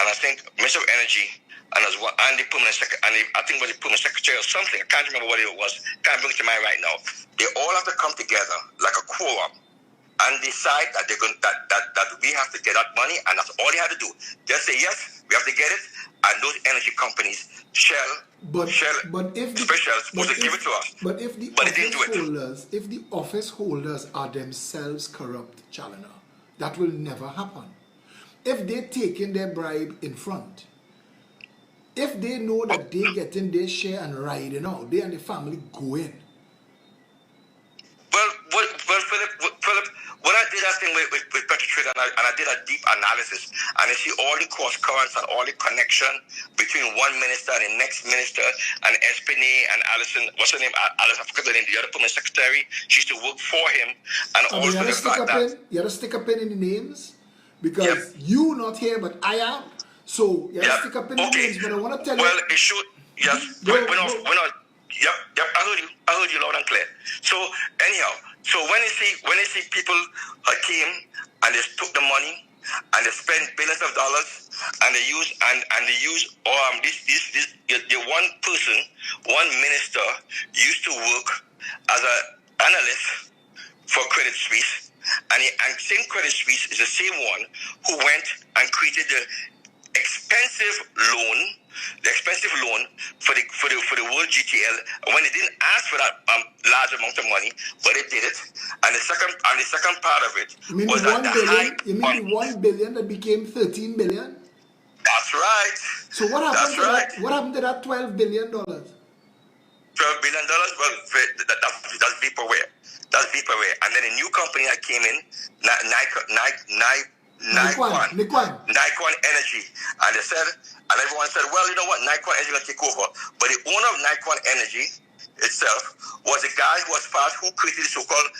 and I think Minister of Energy, and as well, and the Permanent Secretary, and I think it was the Permanent Secretary or something. I can't remember what it was. Can't bring it to mind right now. They all have to come together like a quorum and decide that they're going that we have to get that money, and that's all they have to do. Just say yes, we have to get it, and those energy companies Shell supposed to give it to us. But if the if the office holders are themselves corrupt, Challenger, that will never happen. If they're taking their bribe in front, if they know that they getting their share and riding out, they and the family go in. Well, Philip, when I did that thing with Petro and I did a deep analysis, and I see all the cross currents and all the connection between one minister and the next minister, and Espinay and Alison, what's her name? Alice, I forgot the name, the other permanent secretary. She used to work for him, and I mean, also the fact that you had to stick a pin in the names, because you not here, but I am. So you have to stick a pin in the names. But I want to tell you. Well, it should. Yes. Yep. I heard you loud and clear. So anyhow, so when you see people came and they took the money and they spent billions of dollars and they use this the one person, one minister used to work as an analyst for Credit Suisse, and same Credit Suisse is the same one who went and created the expensive loan for the World GTL when they didn't ask for that large amount of money, but they did it. And the second part of it was that the 1 billion that became 13 billion. That's right. So what happened to that? What happened to that $12 billion? $12 billion. Well, that's vaporware. And then a new company that came in, Nikon Energy, and they said, and everyone said, well, you know what, Nikon Energy will take over. But the owner of Nikon Energy itself was a guy who created the so-called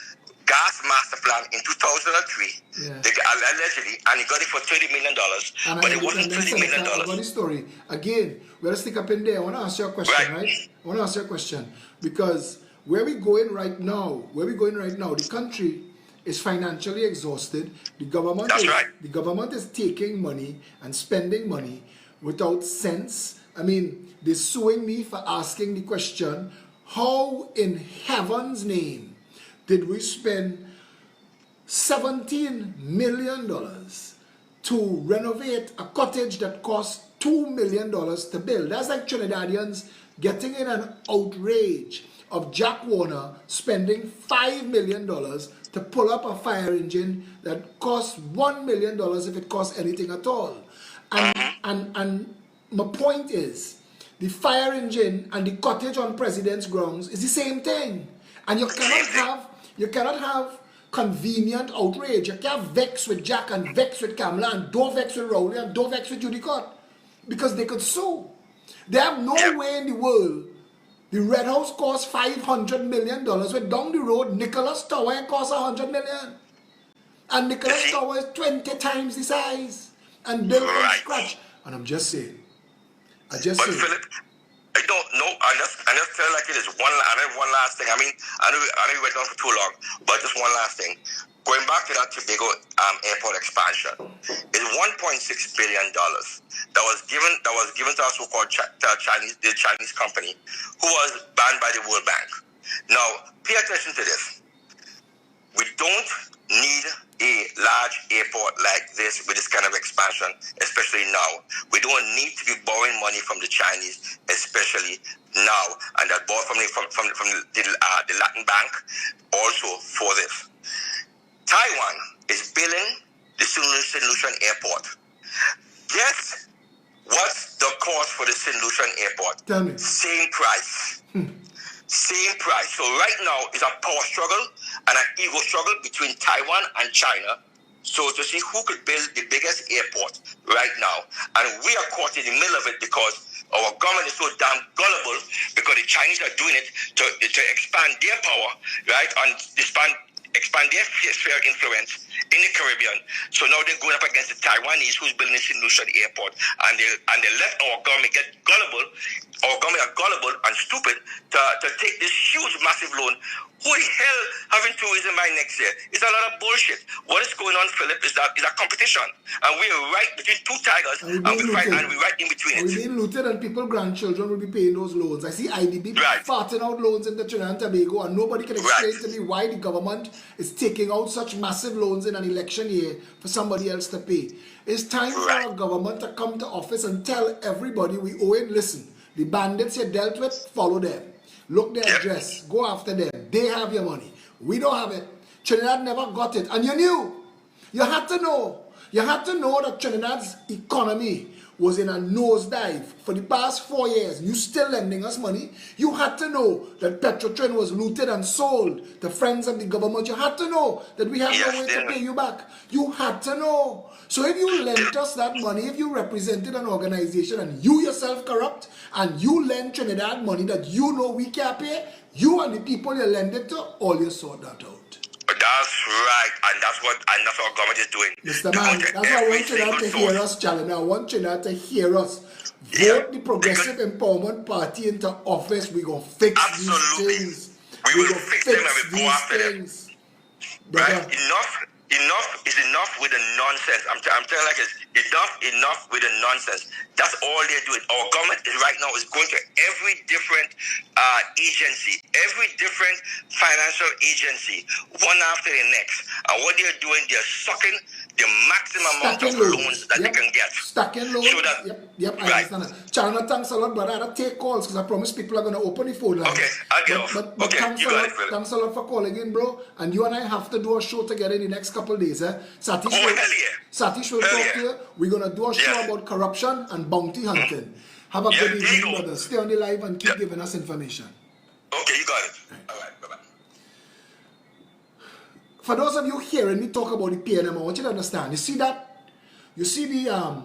gas master plan in 2003, allegedly, and he got it for $30 million, but it wasn't $30 million. Funny story. Again, we'll stick up in there. I want to ask you a question, right? I want to ask you a question, because where we going right now, the country is financially exhausted. The government is taking money and spending money without sense. I mean, they're suing me for asking the question, how in heaven's name did we spend $17 million to renovate a cottage that cost $2 million to build? That's like Trinidadians getting in an outrage of Jack Warner spending $5 million to pull up a fire engine that costs $1 million if it costs anything at all. And my point is, the fire engine and the cottage on President's grounds is the same thing. And you cannot have convenient outrage. You can't vex with Jack and vex with Kamala and don't vex with Rowley and don't vex with Judicott, because they could sue. They have no way in the world. The Red House costs $500 million, with down the road, Nicholas Tower costs $100 million. And Nicholas Tower is 20 times the size and built from scratch. And I'm just saying. Philip, I don't know. I just tell like it is one last thing. I mean, I know we went on for too long, but just one last thing. Going back to that Tobago airport expansion, is $1.6 billion that was given to our so-called Chinese company, who was banned by the World Bank. Now, pay attention to this. We don't need a large airport like this with this kind of expansion, especially now. We don't need to be borrowing money from the Chinese, especially now, and that borrow from the Latin Bank also for this. Taiwan is building the St. Lucian Airport. Guess what's the cost for the St. Lucian Airport? Tell me. Same price. Same price. So right now is a power struggle and an ego struggle between Taiwan and China. So to see who could build the biggest airport right now. And we are caught in the middle of it because our government is so damn gullible, because the Chinese are doing it to expand their power, right, and expand their sphere of influence in the Caribbean. So now they're going up against the Taiwanese, who's building the St. Lucian Airport, and they let our government get gullible. Our government are gullible and stupid to take this huge, massive loan. Who the hell having tourism by next year? It's a lot of bullshit. What is going on, Philip, is that is a competition, and we're right between two tigers, and we're right in between it. We're being looted, and people's grandchildren will be paying those loans. I see IDB farting out loans in the Trinidad and Tobago, and nobody can explain to me why the government is taking out such massive loans in an election year for somebody else to pay. It's time for our government to come to office and tell everybody we owe it. Listen, the bandits you dealt with, follow them. Look their address. Go after them. They have your money. We don't have it. Trinidad never got it. And you knew. You had to know. You had to know that Trinidad's economy was in a nosedive for the past 4 years, you still lending us money. You had to know that Petrotrin was looted and sold to friends of the government. You had to know that we have no way to pay you back. You had to know. So if you lent us that money, if you represented an organization and you yourself corrupt, and you lend Trinidad money that you know we can't pay, you and the people you lend it to, all you sort that out. That's right, and that's what our government is doing. Mr. Man, that's why I want Trinidad to hear us, Challenger. I want Trinidad to hear us. Vote the Progressive Empowerment Party into office. We're going to fix these things. We will fix them and we go after them. Right? Enough is enough with the nonsense. I'm telling you like this. Enough with the nonsense. That's all they're doing. Our government right now is going to every different agency, every different financial agency, one after the next. And what they're doing, they're sucking the maximum amount of loans that they can get. Stacking loans. So that, yep, I understand that. Chalna, thanks a lot, but I gotta take calls because I promise people are gonna open the phone lines. Okay, I'll get off. But thanks a lot for calling in, bro. And you and I have to do a show together in the next couple of days. Satish will talk to you. We're gonna do a show about corruption and bounty hunting. Have a good evening, brother. Stay on the live and keep giving us information. Okay, you got it. All right, bye-bye. For those of you hearing me talk about the PNM, I want you to understand. You see that? You see the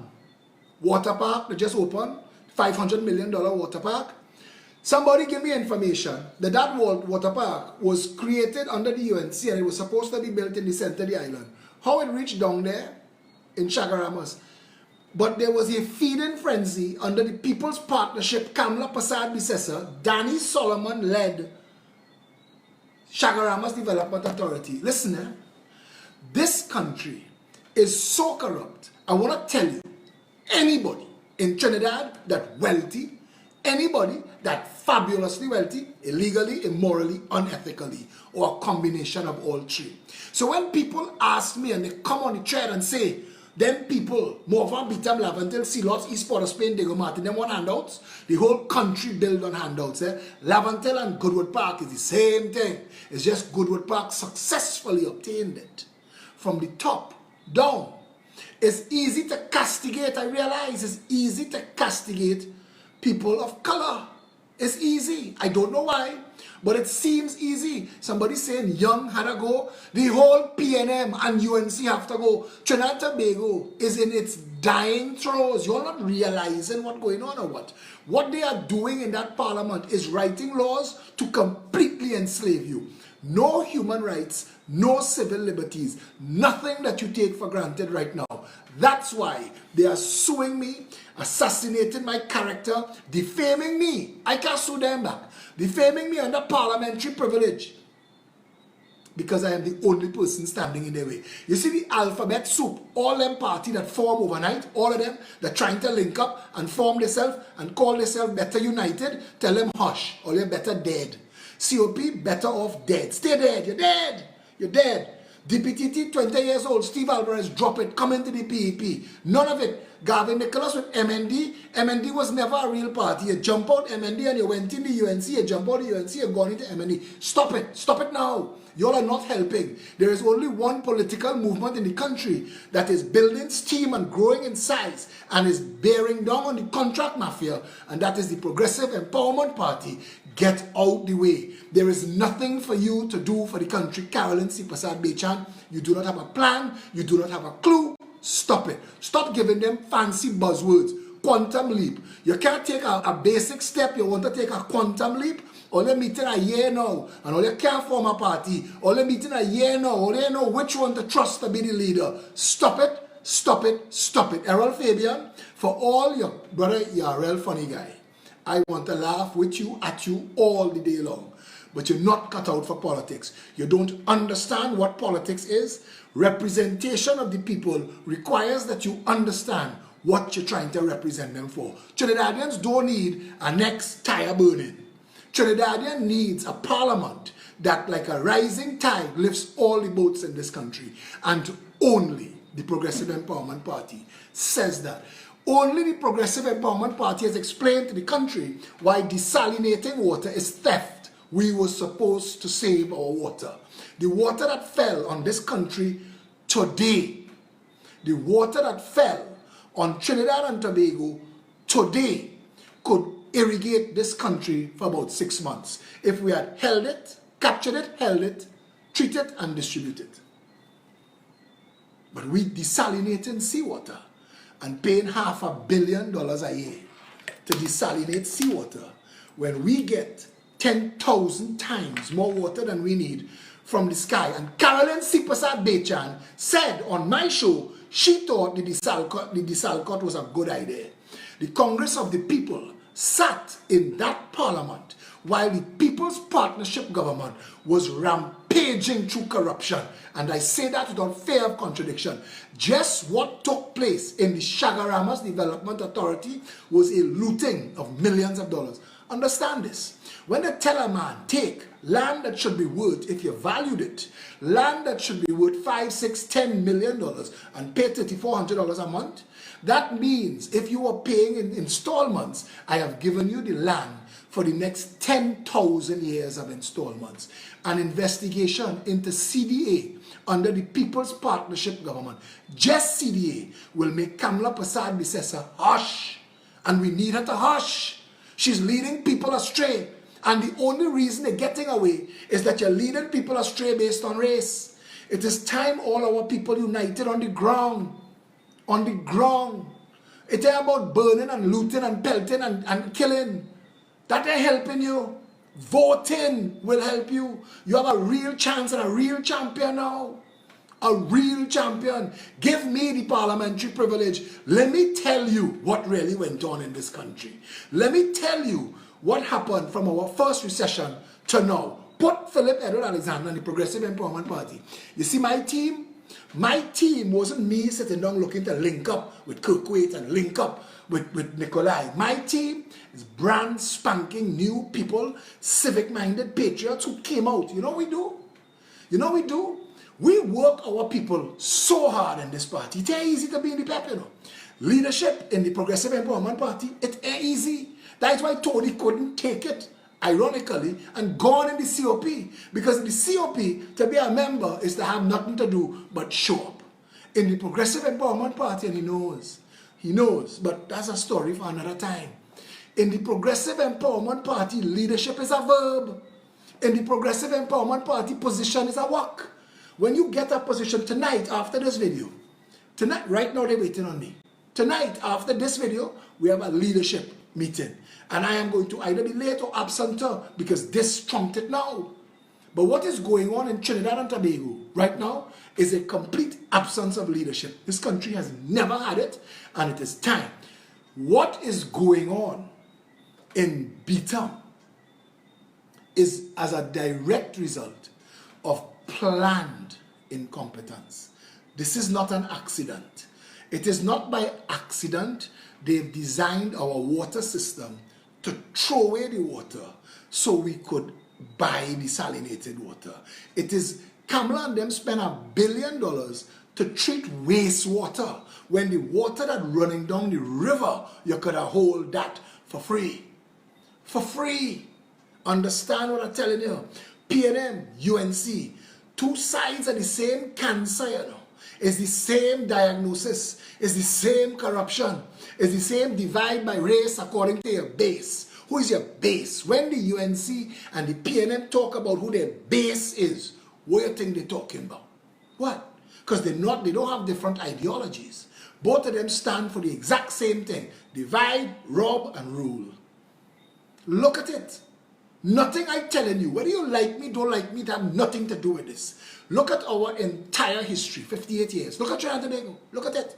water park that just opened? $500 million water park? Somebody give me information that that water park was created under the UNC and it was supposed to be built in the center of the island. How it reached down there in Chagaramas? But there was a feeding frenzy under the People's Partnership, Kamla Prasad Bisesa, Danny Solomon led Chagaramas Development Authority. Listen, this country is so corrupt. I want to tell you, anybody in Trinidad that wealthy, anybody that fabulously wealthy, illegally, immorally, unethically, or a combination of all three. So when people ask me and they come on the thread and say, them people, Morvan, Bitam, Lavantel, Silots, East Port of Spain, Diego Martin, them want handouts. The whole country built on handouts. Lavantel and Goodwood Park is the same thing. It's just Goodwood Park successfully obtained it. From the top down. It's easy to castigate, I realize it's easy to castigate people of color. It's easy. I don't know why, but it seems easy. Somebody saying Young had to go. The whole PNM and UNC have to go. Trinidad and Tobago is in its dying throes. You're not realizing what's going on or what? What they are doing in that parliament is writing laws to completely enslave you. No human rights, no civil liberties, nothing that you take for granted right now. That's why they are suing me, assassinating my character, defaming me. I can't sue them back. Defaming me under parliamentary privilege because I am the only person standing in their way. You see the alphabet soup, all them party that form overnight, all of them that trying to link up and form themselves and call themselves Better United, tell them hush, or you're better dead. COP, better off dead. Stay dead, you're dead. You're dead. DPTT, 20 years old, Steve Alvarez, drop it, come into the PEP. None of it. Gavin Nicholas with MND. MND was never a real party. You jump out MND and you went in the UNC, you jump out the UNC, you're gone into MND. Stop it. Stop it now. You all are not helping. There is only one political movement in the country that is building steam and growing in size and is bearing down on the contract mafia, and that is the Progressive Empowerment Party. Get out the way. There is nothing for you to do for the country. Carolyn C. Prasad Bechan, you do not have a plan. You do not have a clue. Stop it. Stop giving them fancy buzzwords. Quantum leap. You can't take a basic step. You want to take a quantum leap. All you're meeting a year now. And all you can't form a party. All you're meeting a year now. All you know which one to trust to be the leader. Stop it. Stop it. Stop it. Errol Fabian, for all your brother, you're a real funny guy. I want to laugh with you, at you, all the day long. But you're not cut out for politics. You don't understand what politics is. Representation of the people requires that you understand what you're trying to represent them for. Trinidadians don't need a next tire burning. Trinidadian needs a parliament that, like a rising tide, lifts all the boats in this country. And only the Progressive Empowerment Party says that. Only the Progressive Empowerment Party has explained to the country why desalinating water is theft. We were supposed to save our water. The water that fell on this country today, the water that fell on Trinidad and Tobago today could irrigate this country for about 6 months if we had held it, captured it, held it, treated and distributed. But we desalinating seawater and paying $500 million a year to desalinate seawater when we get 10,000 times more water than we need from the sky. And Carolyn Sipasad Bechan said on my show, she thought the desalcut was a good idea. The Congress of the People sat in that parliament while the People's Partnership government was rampaging through corruption. And I say that without fear of contradiction. Just what took place in the Shagaramas Development Authority was a looting of millions of dollars. Understand this. When they tell a man, take land that should be worth, if you valued it, land that should be worth $5, $6, $10 million and pay $3,400 a month, that means if you are paying in installments, I have given you the land for the next 10,000 years of installments. An investigation into CDA under the People's Partnership government, just CDA, will make Kamala Prasad Bisesa hush. And we need her to hush. She's leading people astray. And the only reason they're getting away is that you're leading people astray based on race. It is time all our people united on the ground. On the ground. It ain't about burning and looting and pelting and killing. That ain't helping you. Voting will help you. You have a real chance and a real champion now. A real champion. Give me the parliamentary privilege. Let me tell you what really went on in this country. Let me tell you what happened from our first recession to now. Put Phillip Edward Alexander and the Progressive Empowerment Party. You see my team? My team wasn't me sitting down looking to link up with Kirkwaite and link up with Nikolai. My team is brand spanking new people, civic-minded patriots who came out. You know what we do? You know what we do? We work our people so hard in this party. It ain't easy to be in the pep, you know. Leadership in the Progressive Empowerment Party, it ain't easy. That's why Tony couldn't take it, ironically, and gone in the COP. Because in the COP, to be a member is to have nothing to do but show up. In the Progressive Empowerment Party, and he knows, but that's a story for another time. In the Progressive Empowerment Party, leadership is a verb. In the Progressive Empowerment Party, position is a work. When you get a position tonight after this video, tonight, right now they're waiting on me. Tonight after this video, we have a leadership meeting. And I am going to either be late or absent because this trumped it now. But what is going on in Trinidad and Tobago right now is a complete absence of leadership. This country has never had it, and it is time. What is going on in Bitam is as a direct result of planned incompetence. This is not an accident. It is not by accident they've designed our water system to throw away the water so we could buy desalinated water. It is Kamala and them spend $1 billion to treat wastewater when the water that's running down the river, you could have hold that for free. For free. Understand what I'm telling you? PNM, UNC, two sides of the same cancer, you know. It's the same diagnosis. It's the same corruption. It's the same divide by race according to your base. Who is your base? When the UNC and the PNM talk about who their base is, what do you think they're talking about? What? Because they don't have different ideologies. Both of them stand for the exact same thing. Divide, rob, and rule. Look at it. Nothing I'm telling you, whether you like me, don't like me, that have nothing to do with this. Look at our entire history, 58 years. Look at Trinidad and Tobago. Look at it.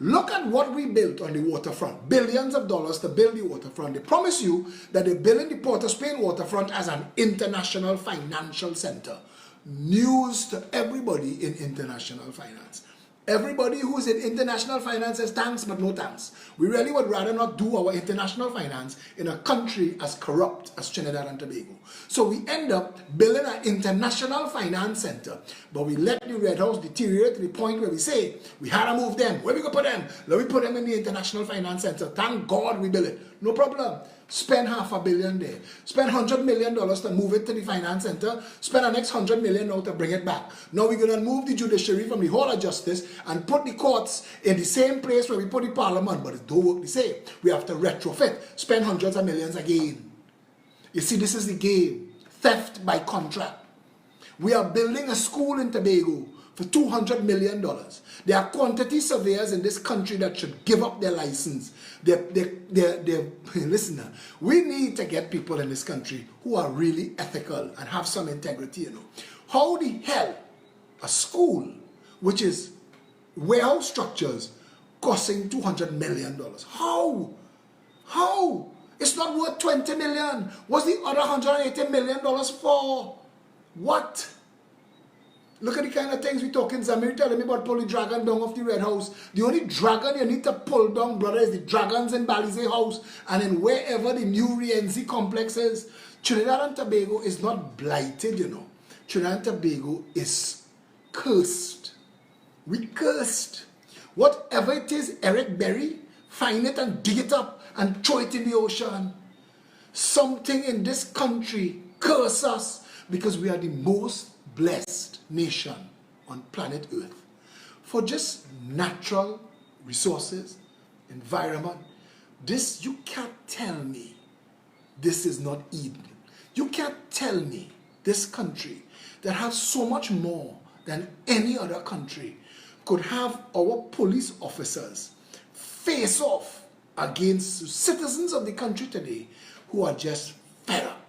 Look at what we built on the waterfront. Billions of dollars to build the waterfront. They promise you that they're building the Port of Spain waterfront as an international financial center. News to everybody in international finance. Everybody who's in international finance says thanks, but no thanks. We really would rather not do our international finance in a country as corrupt as Trinidad and Tobago. So we end up building an international finance center, but we let the Red House deteriorate to the point where we say, we had to move them. Where we go put them? Let me put them in the international finance center. Thank God we build it. No problem. Spend $500 million there. Spend $100 million to move it to the finance center. Spend the next $100 million now to bring it back. Now we're going to move the judiciary from the Hall of Justice and put the courts in the same place where we put the parliament, but it don't work the same. We have to retrofit. Spend hundreds of millions again. You see, this is the game. Theft by contract. We are building a school in Tobago for $200 million. There are quantity surveyors in this country that should give up their license. Listen now, we need to get people in this country who are really ethical and have some integrity, you know. How the hell a school, which is warehouse structures, costing $200 million? How? It's not worth $20 million. What's the other $180 million for? What? Look at the kind of things we talking. Zamir telling me about pulling dragon down off the Red House. The only dragon you need to pull down, brother, is the dragons in Balize House and in wherever the new Rienzi complex is. Trinidad and Tobago is not blighted, you know. Trinidad and Tobago is cursed. We cursed. Whatever it is, Eric Berry, find it and dig it up and throw it in the ocean. Something in this country curse us because we are the most blessed nation on planet Earth for just natural resources, environment. This, you can't tell me this is not Eden. You can't tell me this country that has so much more than any other country could have our police officers face off against citizens of the country today who are just fed up.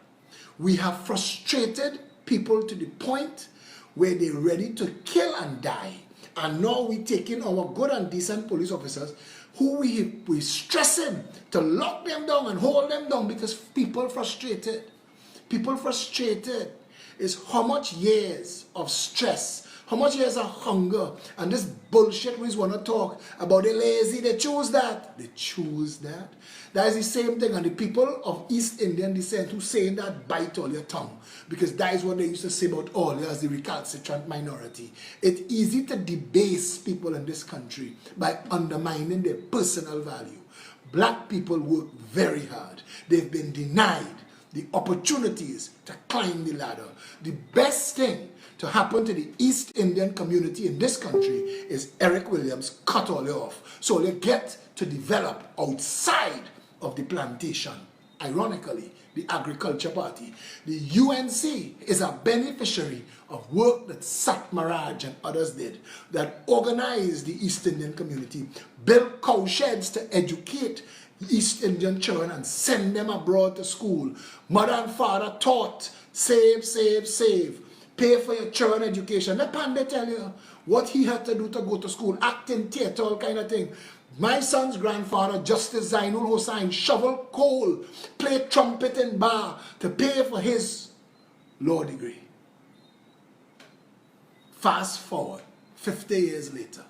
We have frustrated people to the point where they're ready to kill and die. And now we're taking our good and decent police officers who we stressing to lock them down and hold them down because people frustrated. People frustrated is how much years of stress, how much years of hunger, and this bullshit we want to talk about the lazy, they choose that. They choose that. That is the same thing, and the people of East Indian descent who saying that bite all your tongue, because that is what they used to say about all as the recalcitrant minority. It's easy to debase people in this country by undermining their personal value. Black people work very hard. They've been denied the opportunities to climb the ladder. The best thing to happen to the East Indian community in this country is Eric Williams cut all off. So they get to develop outside of the plantation. Ironically, the Agriculture Party. The UNC is a beneficiary of work that Satmaraj and others did that organized the East Indian community, built cowsheds to educate East Indian children and send them abroad to school. Mother and father taught, save, save, save. Pay for your children education. Let Pandey tell you what he had to do to go to school, acting, theater, all kind of thing. My son's grandfather, Justice Zainul Hossain, shovel coal, play trumpet in bar to pay for his law degree. Fast forward 50 years later,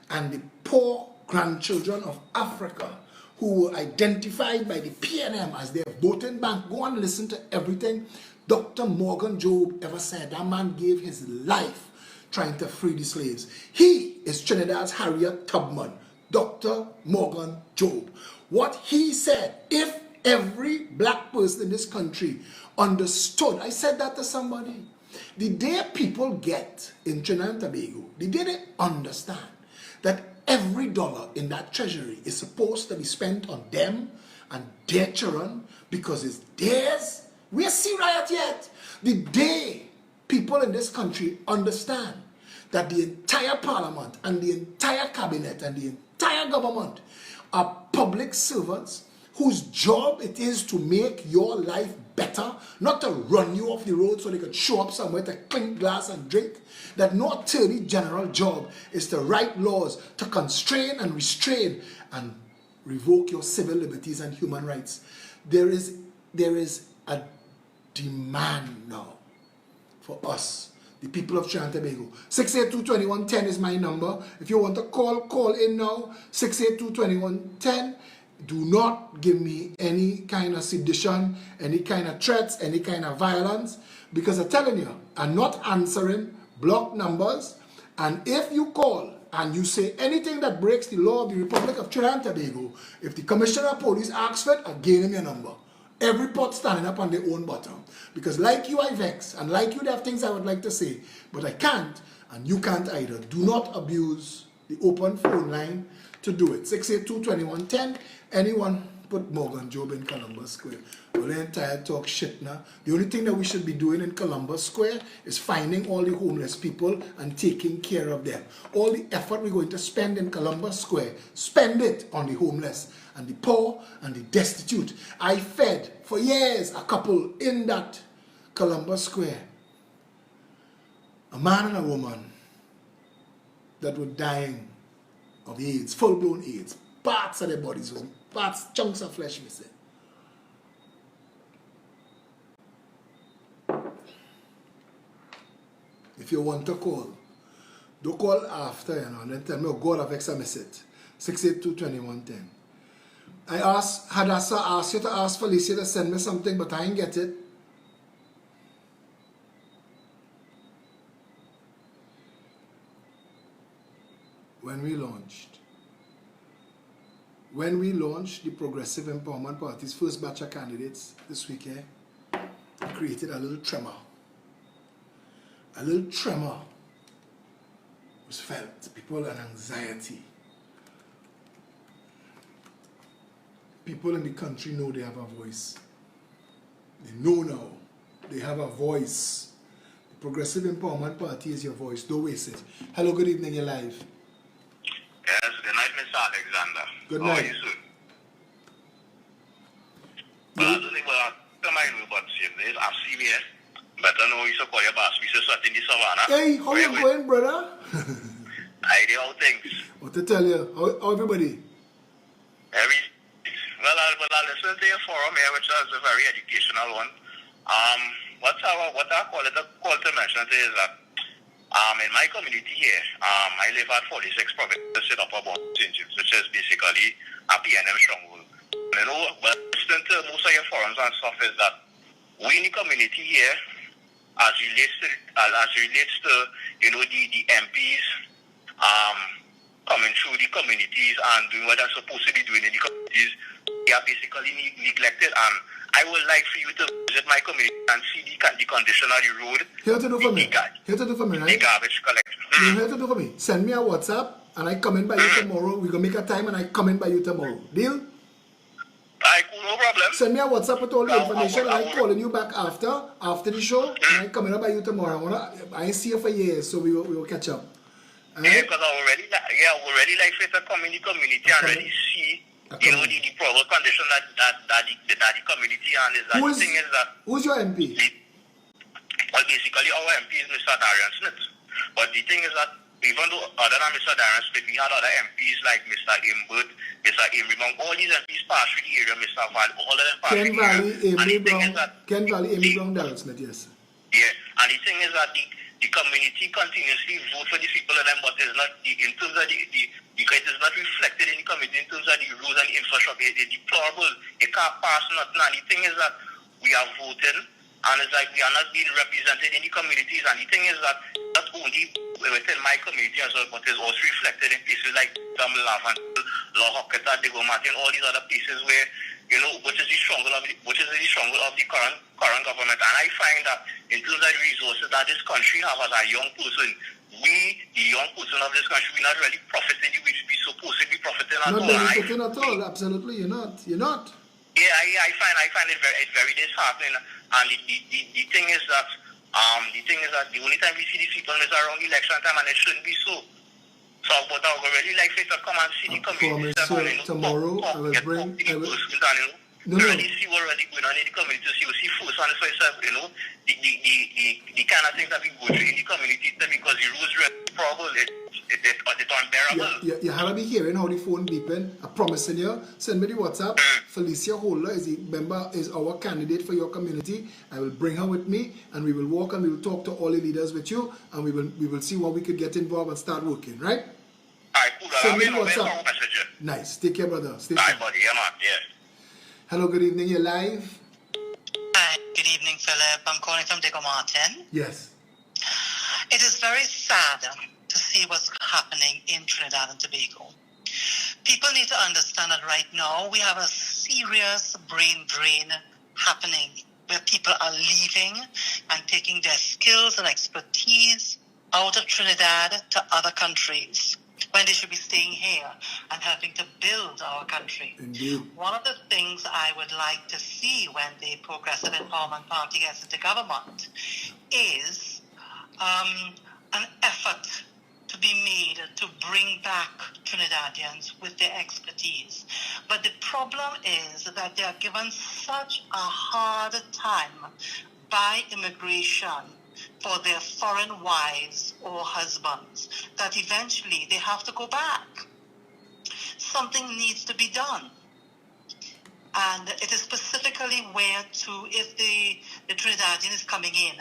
and the poor grandchildren of Africa who were identified by the PNM as their voting bank, go and listen to everything Dr. Morgan Job ever said. That man gave his life trying to free the slaves. He is Trinidad's Harriet Tubman, Dr. Morgan Job. What he said, if every black person in this country understood, I said that to somebody, the day people get in Trinidad and Tobago, the day they understand that every dollar in that treasury is supposed to be spent on them and their children because it's theirs. We are see riot yet. The day people in this country understand that the entire parliament and the entire cabinet and the entire government are public servants whose job it is to make your life better, not to run you off the road so they could show up somewhere to clink glass and drink, that no attorney general job is to write laws to constrain and restrain and revoke your civil liberties and human rights. There is a demand now for us, the people of Trinidad and Tobago. 682-2110 is my number. If you want to call in now. 682-2110. Do not give me any kind of sedition, any kind of threats, any kind of violence, because I'm telling you, I'm not answering block numbers. And if you call and you say anything that breaks the law of the Republic of Trinidad and Tobago, if the Commissioner of Police asks for it, I give him your number. Every pot standing up on their own bottom. Because like you, I vex, and like you, there are things I would like to say, but I can't, and you can't either. Do not abuse the open phone line to do it. 682-2110. Anyone put Morgan Job in Columbus Square. Well, the entire talk shit now. The only thing that we should be doing in Columbus Square is finding all the homeless people and taking care of them. All the effort we're going to spend in Columbus Square, spend it on the homeless and the poor and the destitute. I fed for years a couple in that Columbus Square. A man and a woman that were dying of AIDS, full-blown AIDS. Parts of their bodies, parts, chunks of flesh missing. If you want to call, don't call after, and then tell me, oh God, I've I miss it. 682-2110. I asked, Hadassah asked you to ask Felicia to send me something, but I didn't get it. When we launched the Progressive Empowerment Party's first batch of candidates this weekend, it created a little tremor. A little tremor was felt. People and anxiety. People in the country know they have a voice. They know now. They have a voice. The Progressive Empowerment Party is your voice. Don't waste it. Hello, good evening, you're live. Yes, good night, Mr. Alexander. Good How night. are you, sir? Well, I don't think we'll come in about this. I'm serious. But I know you should call your boss. We should start in the savannah. Hey, how you going, brother? I do how things. What to tell you? How everybody? Well, I listened to your forum here, which was a very educational one. What I call it, the call to mention is that in my community here, I live at 46 provinces, set up about St. James, which is basically a PNM stronghold. You know, but listening to most of your forums and stuff is that we in the community here, as relates to you know the MPs coming through the communities and doing what they're supposed to be doing in the communities, they are basically neglected. And I would like for you to visit my community and see the condition of the road. Here to do for me. Here to do for me, right? The garbage collection. Here to do for me. Send me a WhatsApp and I come in by you tomorrow. We're gonna make a time and I come in by you tomorrow. Deal? No problem. Send me a WhatsApp with all the information and I'm calling you back after the show and I come in by you tomorrow. I ain't see you for years, so we will catch up. Yeah, because I already like to come in the community and really see you know the proper condition that the community and is that the thing is that who's your MP? Well, basically our MP is Mr. Darian Smith. But the thing is that even though other than Mr. Darian Smith, we had other MPs like Mr. Imbud, Mr. Imri, all these MPs passed through the area, Mr. Val, all of them passed through the area. Ken Valley, Imri Brown, Darian Smith, yes. Yeah, and the thing is that the community continuously vote for the people of them, but it's not in terms of it is not reflected in the community in terms of the rules and the infrastructure. It's deplorable. It can't pass nothing. And the thing is that we are voting, and it's like we are not being represented in the communities. And the thing is that not only within my community as well, but it's also reflected in places like Lavan, Law Hocketa, Digo Martin, all these other places where, you know, which is the stronghold of the current government. And I find that in terms of the resources that this country has as a young person, we, the young person of this country, we're not really profiting the way we're supposed to be profiting at all. Not benefiting at all, absolutely, you're not. Yeah, I find it very disheartening. And the thing is that the only time we see these people is around election time, and it shouldn't be so. So, but I would really like to come and see the community. Tomorrow I will bring. Really see what really going on in the community. So you see first and for yourself, you know, the kind of things that we go through in the community because the rules are probable, it's unbearable. You have to be hearing how the phone beeping. I promising you, send me the WhatsApp. Felicia Holder is our candidate for your community. I will bring her with me and we will walk and we will talk to all the leaders with you and we will see what we could get involved and start working, right? Alright, cool. Send me the WhatsApp. Nice. Take care, brother. Stay safe. Alright, buddy. Yeah, man. Yeah. Hello, good evening. You're live. Hi, good evening, Philip. I'm calling from Digo Martin. Yes. It is very sad to see what's happening in Trinidad and Tobago. People need to understand that right now we have a serious brain drain happening where people are leaving and taking their skills and expertise out of Trinidad to other countries when they should be staying here and helping to build our country. Indeed. One of the things I would like to see when the Progressive Empowerment Party gets into government is an effort to be made to bring back Trinidadians with their expertise. But the problem is that they are given such a hard time by immigration for their foreign wives or husbands that eventually they have to go back. Something needs to be done. And it is specifically where to, if the Trinidadian is coming in,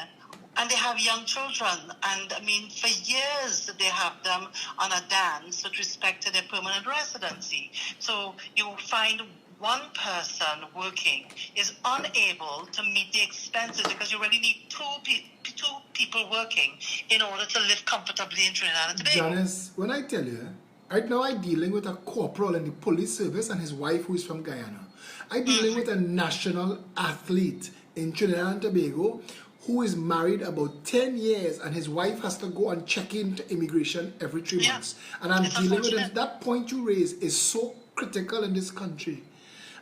and they have young children, and I mean, for years they have them on a dance with respect to their permanent residency. So you find one person working is unable to meet the expenses because you really need two people working in order to live comfortably in Trinidad and Tobago. Janice, when I tell you, right now I'm dealing with a corporal in the police service and his wife who is from Guyana. I'm dealing with a national athlete in Trinidad and Tobago who is married about 10 years and his wife has to go and check into immigration every 3 months. And I'm dealing with it. That point you raise is so critical in this country.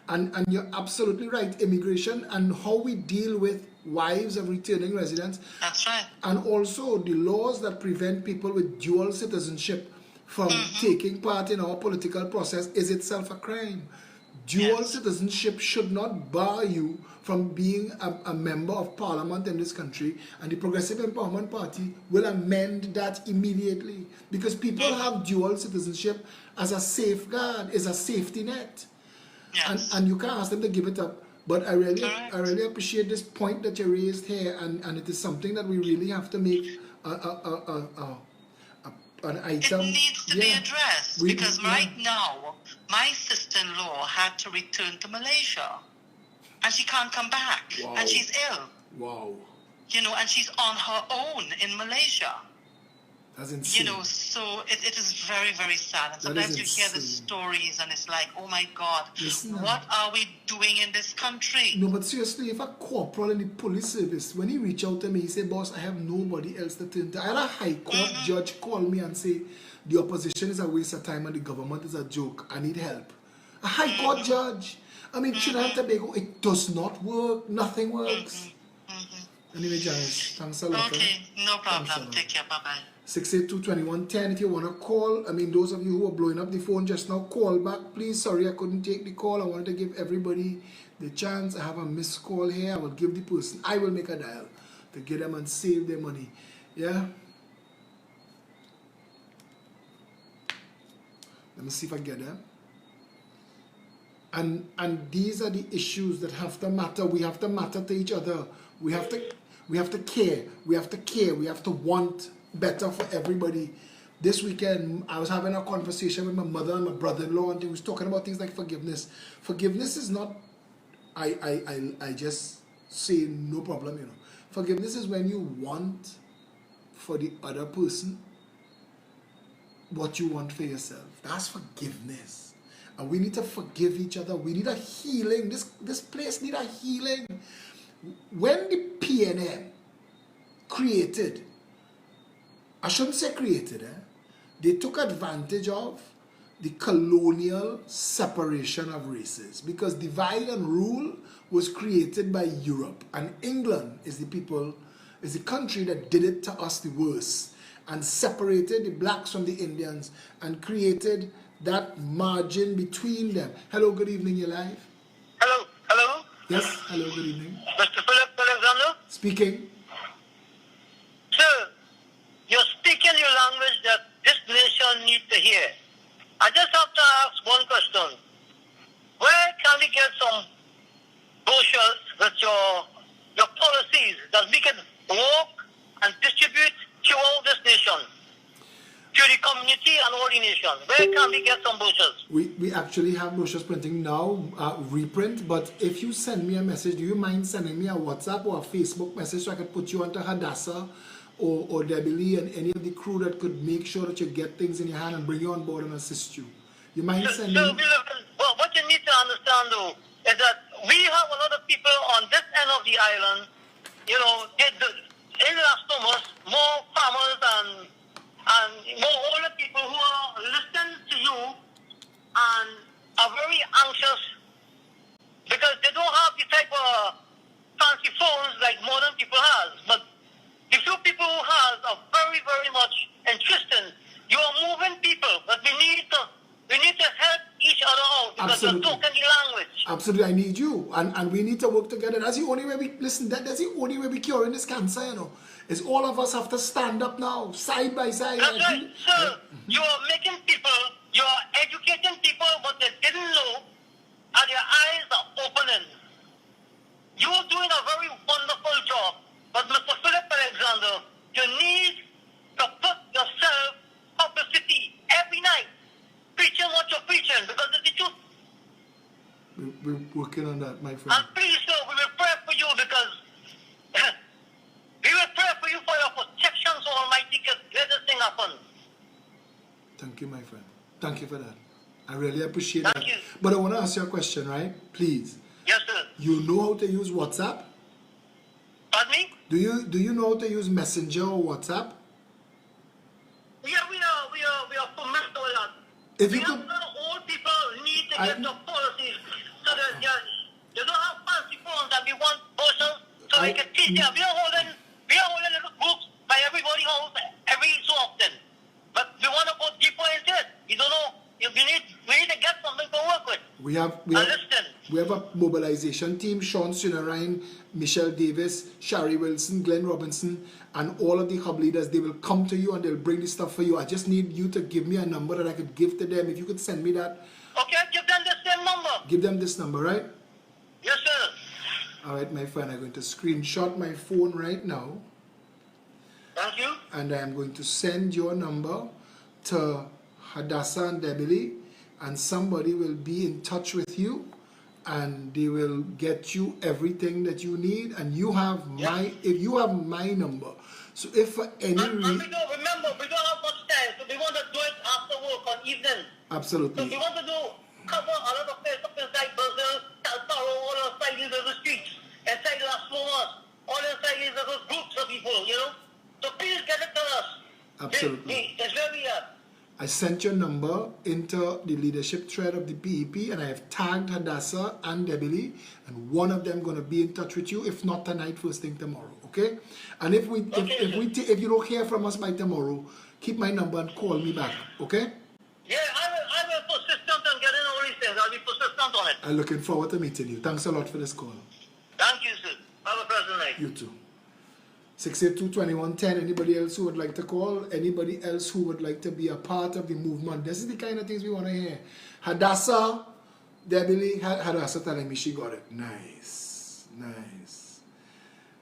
And you're absolutely right. Immigration and how we deal with wives of returning residents. That's right. And also the laws that prevent people with dual citizenship from taking part in our political process is itself a crime. Dual citizenship should not bar you from being a member of parliament in this country, and the Progressive Empowerment Party will amend that immediately because people have dual citizenship as a safeguard, as a safety net. Yes. And you can't ask them to give it up. But I really appreciate this point that you raised here, and it is something that we really have to make an item. It needs to be addressed because right now, my sister-in-law had to return to Malaysia, and she can't come back, and she's ill. Wow. You know, and she's on her own in Malaysia. That's insane. You know, so it is very, very sad. And sometimes you hear the stories and it's like, oh my God, what are we doing in this country? No, but seriously, if a corporal in the police service, when he reached out to me, he said, boss, I have nobody else to turn to. I had a high court judge call me and say, the opposition is a waste of time and the government is a joke. I need help. A high court judge. I mean, Trinidad and Tobago, it does not work. Nothing works. Anyway, Janice, thanks a lot. Okay, no problem. Take care. Bye-bye. 682-2110 if you want to call. I mean, those of you who are blowing up the phone just now, call back, please. Sorry, I couldn't take the call. I wanted to give everybody the chance. I have a missed call here. I will give the person, I will make a dial to get them and save their money. Yeah? Let me see if I get them. And these are the issues that have to matter. We have to matter to each other. We have to care. We have to care. We have to want better for everybody. This weekend, I was having a conversation with my mother and my brother-in-law, and they was talking about things like forgiveness. Forgiveness is not, I just say no problem, you know. Forgiveness is when you want for the other person what you want for yourself. That's forgiveness. And we need to forgive each other. We need a healing. This place need a healing. When the PNM created, I shouldn't say created, they took advantage of the colonial separation of races, because divide and rule was created by Europe, and England is the country that did it to us the worst and separated the blacks from the Indians and created that margin between them. Hello, good evening, you're live. Hello? Yes, hello, good evening. Mr. Phillip Alexander? Speaking. Sir, you're speaking your language that this nation needs to hear. I just have to ask one question. Where can we get some brochures with your policies that we can work and distribute throughout this nation, to the community and all the nation? Where can we get some brochures? We actually have brochures printing now, reprint, but if you send me a message, do you mind sending me a WhatsApp or a Facebook message so I can put you onto Hadassah or Debbie Lee and any of the crew that could make sure that you get things in your hand and bring you on board and assist you. You mind sending? So, well, what you need to understand though is that we have a lot of people on this end of the island. You know, in Las Tomas, more farmers and more older people who are listening to you and are very anxious because they don't have the type of fancy phones like modern people has. But the few people who has are very, very much interested. You are moving people, but we need to help each other out because we're talking the language. Absolutely, I need you, and we need to work together. That's the only way we listen. That's the only way we curing this cancer. You know, is all of us have to stand up now, side by side. That's right, sir. You are making people, you are educating people, what they didn't know, and their eyes are opening. You are doing a very wonderful job, but Mr. Phillip Alexander, you need to put yourself publicity every night, preaching what you're preaching, because it's the truth. We're working on that, my friend. And please, sir, we will pray for you because we will pray for you for your protection, so Almighty can let this thing happen. Thank you, my friend. Thank you for that. I really appreciate Thank that. you. But I want to ask you a question, right? Please. Yes, sir. You know how to use WhatsApp? Pardon me? Do you know how to use Messenger or WhatsApp? Yeah, we are familiar with that. If you We could, have a lot of old people need to get the policies so that they don't have fancy phones and we want versions so we can teach them. We are holding little groups by everybody house every so often. But we want to go deeper into it. We don't know. We need to get something to work with. we have a mobilization team: Sean Sunarine, Michelle Davis, Shari Wilson, Glenn Robinson, and all of the hub leaders. They will come to you and they'll bring this stuff for you. I just need you to give me a number that I could give to them. If you could send me that. Okay, give them the same number. Give them this number, right? Yes, sir. All right, my friend. I'm going to screenshot my phone right now. Thank you. And I am going to send your number to Hadassah and Debbie, and somebody will be in touch with you, and they will get you everything that you need. And you have if you have my number. So if for any reason, we don't have much time, so we want to do it after work on evening. absolutely. So we want to cover a lot of places up inside Brazil, Talparo, all inside these little streets, inside Las Lomas, all inside these little groups of people, you know. So please get it to us. Absolutely. It's where we are. I sent your number into the leadership thread of the PEP, and I have tagged Hadassah and Debbie, and one of them going to be in touch with you. If not tonight, first thing tomorrow. Okay? And if you don't hear from us by tomorrow, keep my number and call me back. Okay? Yeah, I will persistent on getting all these things. I'll be persistent on it. I'm looking forward to meeting you. Thanks a lot for this call. Thank you, sir. Have a pleasant night. You too. 682-2110. Anybody else who would like to call? Anybody else who would like to be a part of the movement? This is the kind of things we want to hear. Hadassah, Debbie, Hadassah telling me she got it. Nice. Nice.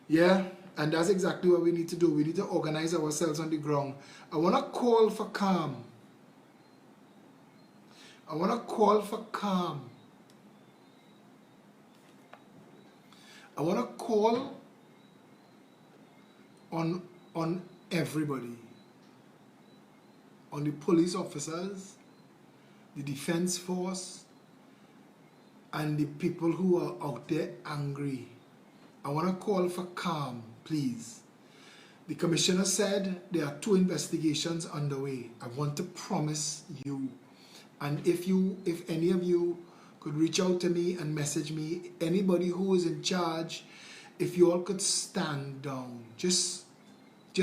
Yeah, and that's exactly what we need to do. We need to organize ourselves on the ground. I want to call for calm. I want to call for calm. I want to call on everybody, on the police officers, the defense force, and the people who are out there angry. I want to call for calm, please. The commissioner said there are 2 investigations underway. I want to promise you, and if any of you could reach out to me and message me, anybody who is in charge, if you all could stand down, just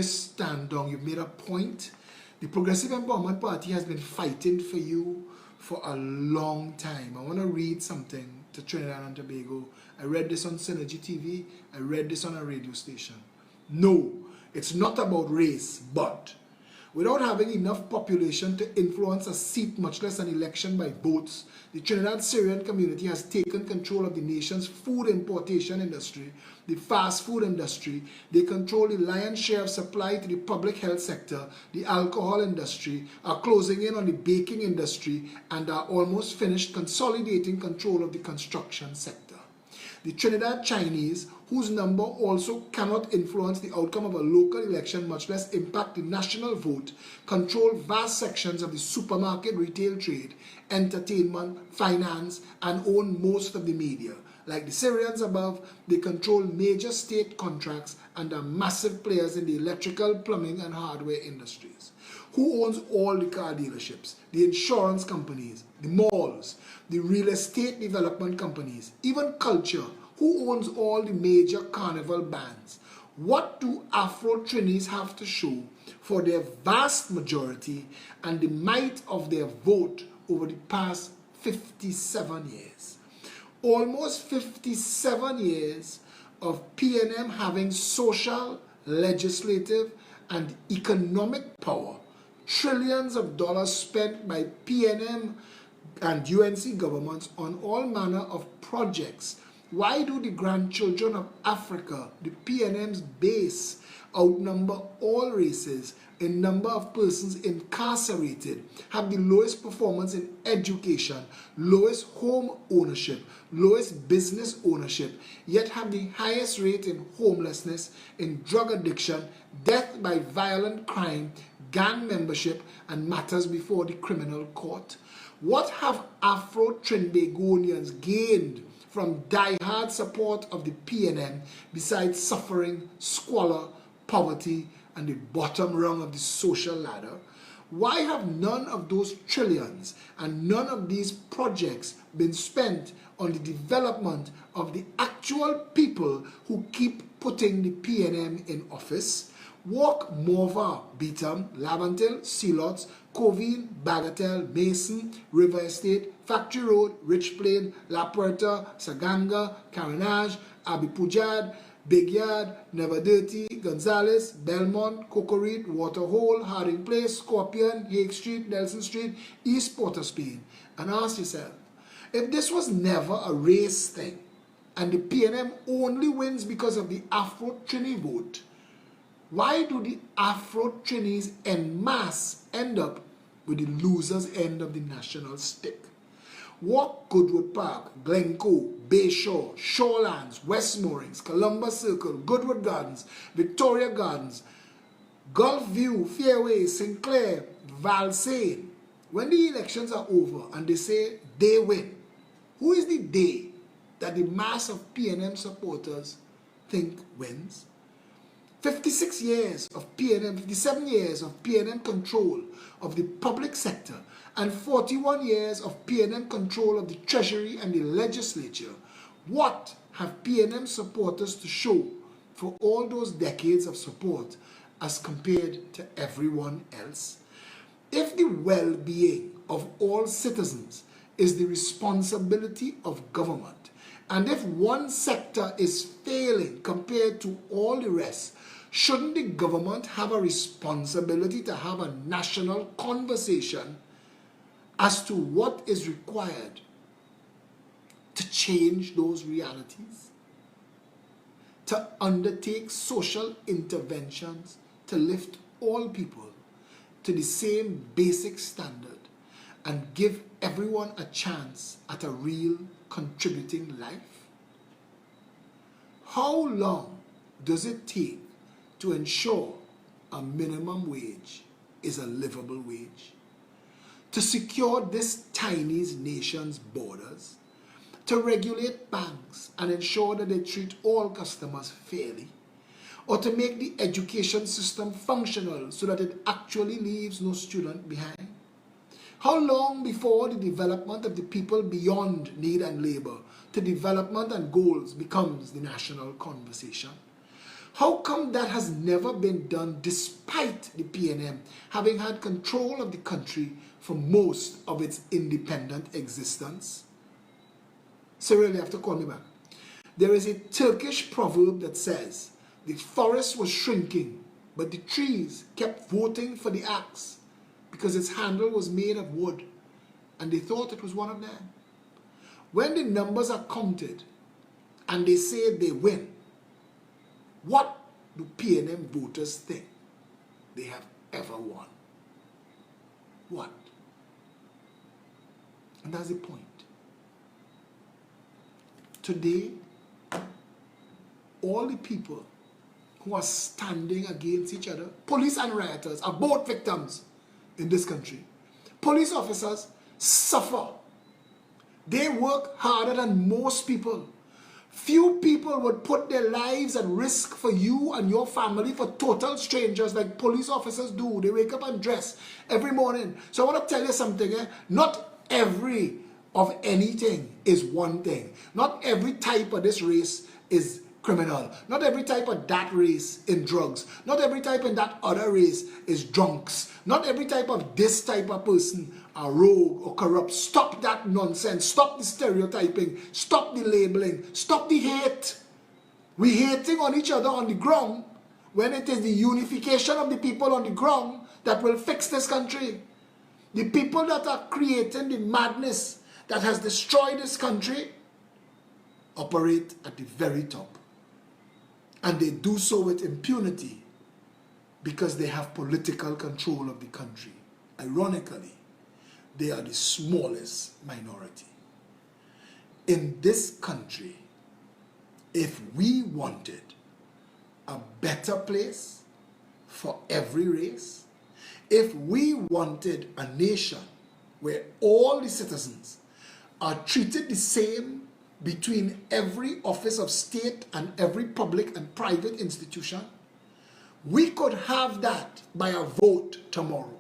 stand down. You've made a point. The Progressive Empowerment Party has been fighting for you for a long time. I want to read something to Trinidad and Tobago. I read this on Synergy TV. I read this on a radio station. No, it's not about race, but without having enough population to influence a seat, much less an election by votes, the Trinidad Syrian community has taken control of the nation's food importation industry, the fast food industry. They control the lion's share of supply to the public health sector, the alcohol industry, are closing in on the baking industry, and are almost finished consolidating control of the construction sector. The Trinidad Chinese, who whose number also cannot influence the outcome of a local election, much less impact the national vote, control vast sections of the supermarket retail trade, entertainment, finance, and own most of the media. Like the Syrians above, they control major state contracts and are massive players in the electrical, plumbing, and hardware industries. Who owns all the car dealerships, the insurance companies, the malls, the real estate development companies, even culture? Who owns all the major carnival bands? What do Afro-Trinis have to show for their vast majority and the might of their vote over the past 57 years? Almost 57 years of PNM having social, legislative, and economic power. Trillions of dollars spent by PNM and UNC governments on all manner of projects. Why do the grandchildren of Africa, the PNM's base, outnumber all races in number of persons incarcerated, have the lowest performance in education, lowest home ownership, lowest business ownership, yet have the highest rate in homelessness, in drug addiction, death by violent crime, gang membership, and matters before the criminal court? What have Afro-Trinbagonians gained from die-hard support of the PNM besides suffering, squalor, poverty, and the bottom rung of the social ladder? Why have none of those trillions and none of these projects been spent on the development of the actual people who keep putting the PNM in office? Walk, Morva, Beetham, Lavantil, Sealots, Covine, Bagatelle, Mason, River Estate, Factory Road, Rich Plain, La Puerta, Saganga, Carenage, Abipujad, Big Yard, Never Dirty, Gonzales, Belmont, Cocorit, Waterhole, Harding Place, Scorpion, Hague Street, Nelson Street, East Port of Spain. And ask yourself, if this was never a race thing, and the PNM only wins because of the Afro-Trini vote, why do the Afro-Trinis en masse end up with the loser's end of the national stick? Walk Goodwood Park, Glencoe, Bayshore, Shorelands, West Moorings, Columbus Circle, Goodwood Gardens, Victoria Gardens, Gulf View, Fairway, Sinclair, Valsayn. When the elections are over and they say they win, who is the they that the mass of PNM supporters think wins? 56 years of PNM, 57 years of PNM control of the public sector and 41 years of PNM control of the treasury and the legislature. What have PNM supporters to show for all those decades of support as compared to everyone else? If the well-being of all citizens is the responsibility of government, and if one sector is failing compared to all the rest, shouldn't the government have a responsibility to have a national conversation as to what is required to change those realities? To undertake social interventions to lift all people to the same basic standard and give everyone a chance at a real contributing life? How long does it take to ensure a minimum wage is a livable wage? To secure this tiny nation's borders? To regulate banks and ensure that they treat all customers fairly? Or to make the education system functional so that it actually leaves no student behind? How long before the development of the people beyond need and labor to development and goals becomes the national conversation? How come that has never been done despite the PNM having had control of the country for most of its independent existence? Cyril, you have to call me back. There is a Turkish proverb that says, the forest was shrinking, but the trees kept voting for the axe because its handle was made of wood, and they thought it was one of them. When the numbers are counted and they say they win, what do PNM voters think they have ever won? What? And that's the point. Today, all the people who are standing against each other. Police and rioters are both victims in this country. Police officers suffer. They work harder than most people. Few people would put their lives at risk for you and your family for total strangers like police officers do. They wake up and dress every morning. So I want to tell you something. Not every of anything is one thing. Not every type of this race is criminal. Not every type of that race in drugs. Not every type in that other race is drunks. Not every type of this type of person are rogue or corrupt. Stop that nonsense. Stop the stereotyping. Stop the labeling. Stop the hate. We hating on each other on the ground when it is the unification of the people on the ground that will fix this country. The people that are creating the madness that has destroyed this country operate at the very top. And they do so with impunity because they have political control of the country. Ironically, they are the smallest minority. In this country, if we wanted a better place for every race, if we wanted a nation where all the citizens are treated the same between every office of state and every public and private institution, we could have that by a vote tomorrow.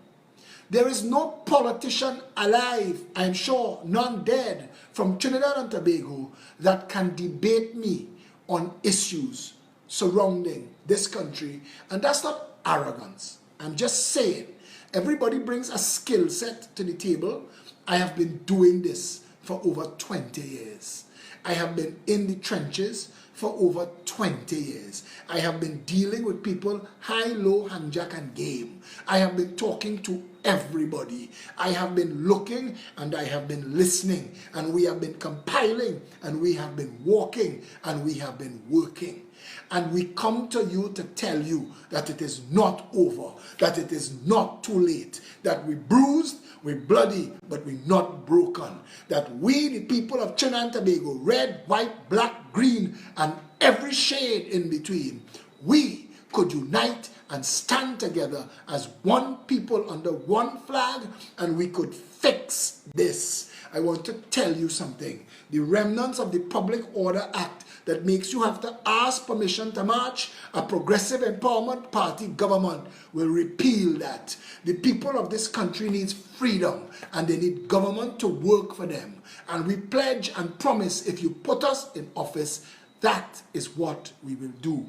There is no politician alive, I'm sure, none dead, from Trinidad and Tobago that can debate me on issues surrounding this country. And that's not arrogance. I'm just saying, everybody brings a skill set to the table. I have been doing this for over 20 years. I have been in the trenches for over 20 years. I have been dealing with people high, low, handjack, and game. I have been talking to everybody. I have been looking and I have been listening, and we have been compiling, and we have been walking, and we have been working. And we come to you to tell you that it is not over, that it is not too late, that we bruised, we're bloody, but we're not broken. That we, the people of Trinidad and Tobago, red, white, black, green, and every shade in between, we could unite and stand together as one people under one flag, and we could fix this. I want to tell you something. The remnants of the Public Order Act that makes you have to ask permission to march, a Progressive Empowerment Party government will repeal that. The people of this country needs freedom, and they need government to work for them. And we pledge and promise, if you put us in office, that is what we will do.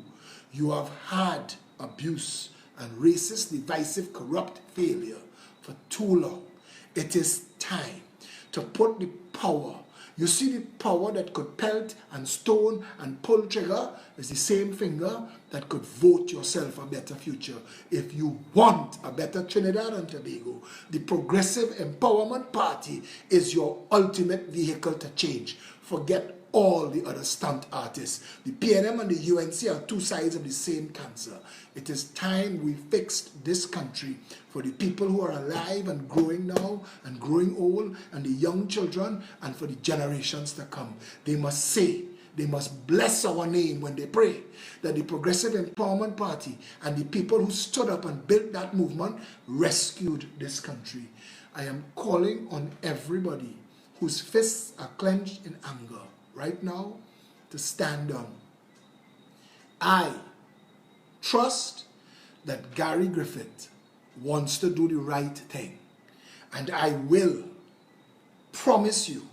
You have had abuse and racist, divisive, corrupt failure for too long. It is time to put the power. You see, the power that could pelt and stone and pull trigger is the same finger that could vote yourself a better future. If you want a better Trinidad and Tobago, the Progressive Empowerment Party is your ultimate vehicle to change. Forget all the other stunt artists. The PNM and the UNC are two sides of the same cancer. It is time we fixed this country for the people who are alive and growing now and growing old, and the young children, and for the generations to come. They must say, they must bless our name when they pray, that the Progressive Empowerment Party and the people who stood up and built that movement rescued this country. I am calling on everybody whose fists are clenched in anger right now to stand down. I trust that Gary Griffith wants to do the right thing, and I will promise you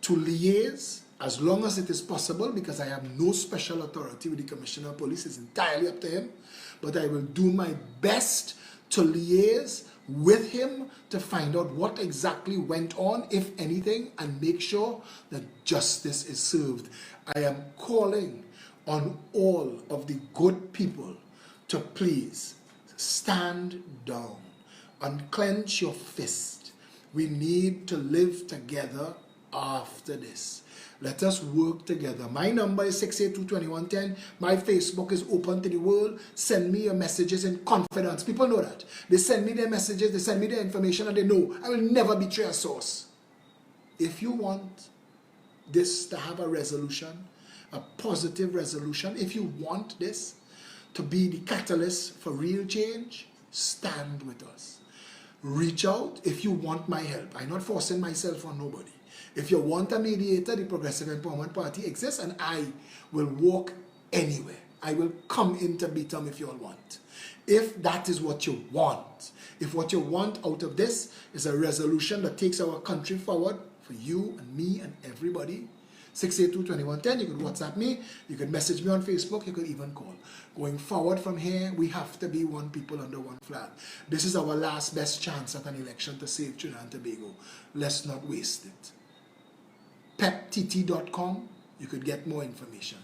to liaise as long as it is possible, because I have no special authority with the Commissioner of Police. It's entirely up to him, but I will do my best to liaise with him to find out what exactly went on, if anything, and make sure that justice is served. I am calling on all of the good people to please stand down, unclench your fist. We need to live together after this. Let us work together. My number is 682-2110. My Facebook is open to the world. Send me your messages in confidence. People know that. They send me their messages, they send me their information, and they know I will never betray a source. If you want this to have a resolution, a positive resolution, if you want this to be the catalyst for real change, stand with us. Reach out if you want my help. I'm not forcing myself on nobody. If you want a mediator, the Progressive Empowerment Party exists, and I will walk anywhere. I will come into Beatum if you all want. If that is what you want, if what you want out of this is a resolution that takes our country forward for you and me and everybody, 682-2110, you could WhatsApp me, you could message me on Facebook, you could even call. Going forward from here, we have to be one people under one flag. This is our last best chance at an election to save Trinidad and Tobago. Let's not waste it. peptt.com, you could get more information.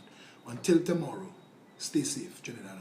Until tomorrow, stay safe, Trinidad and Tobago.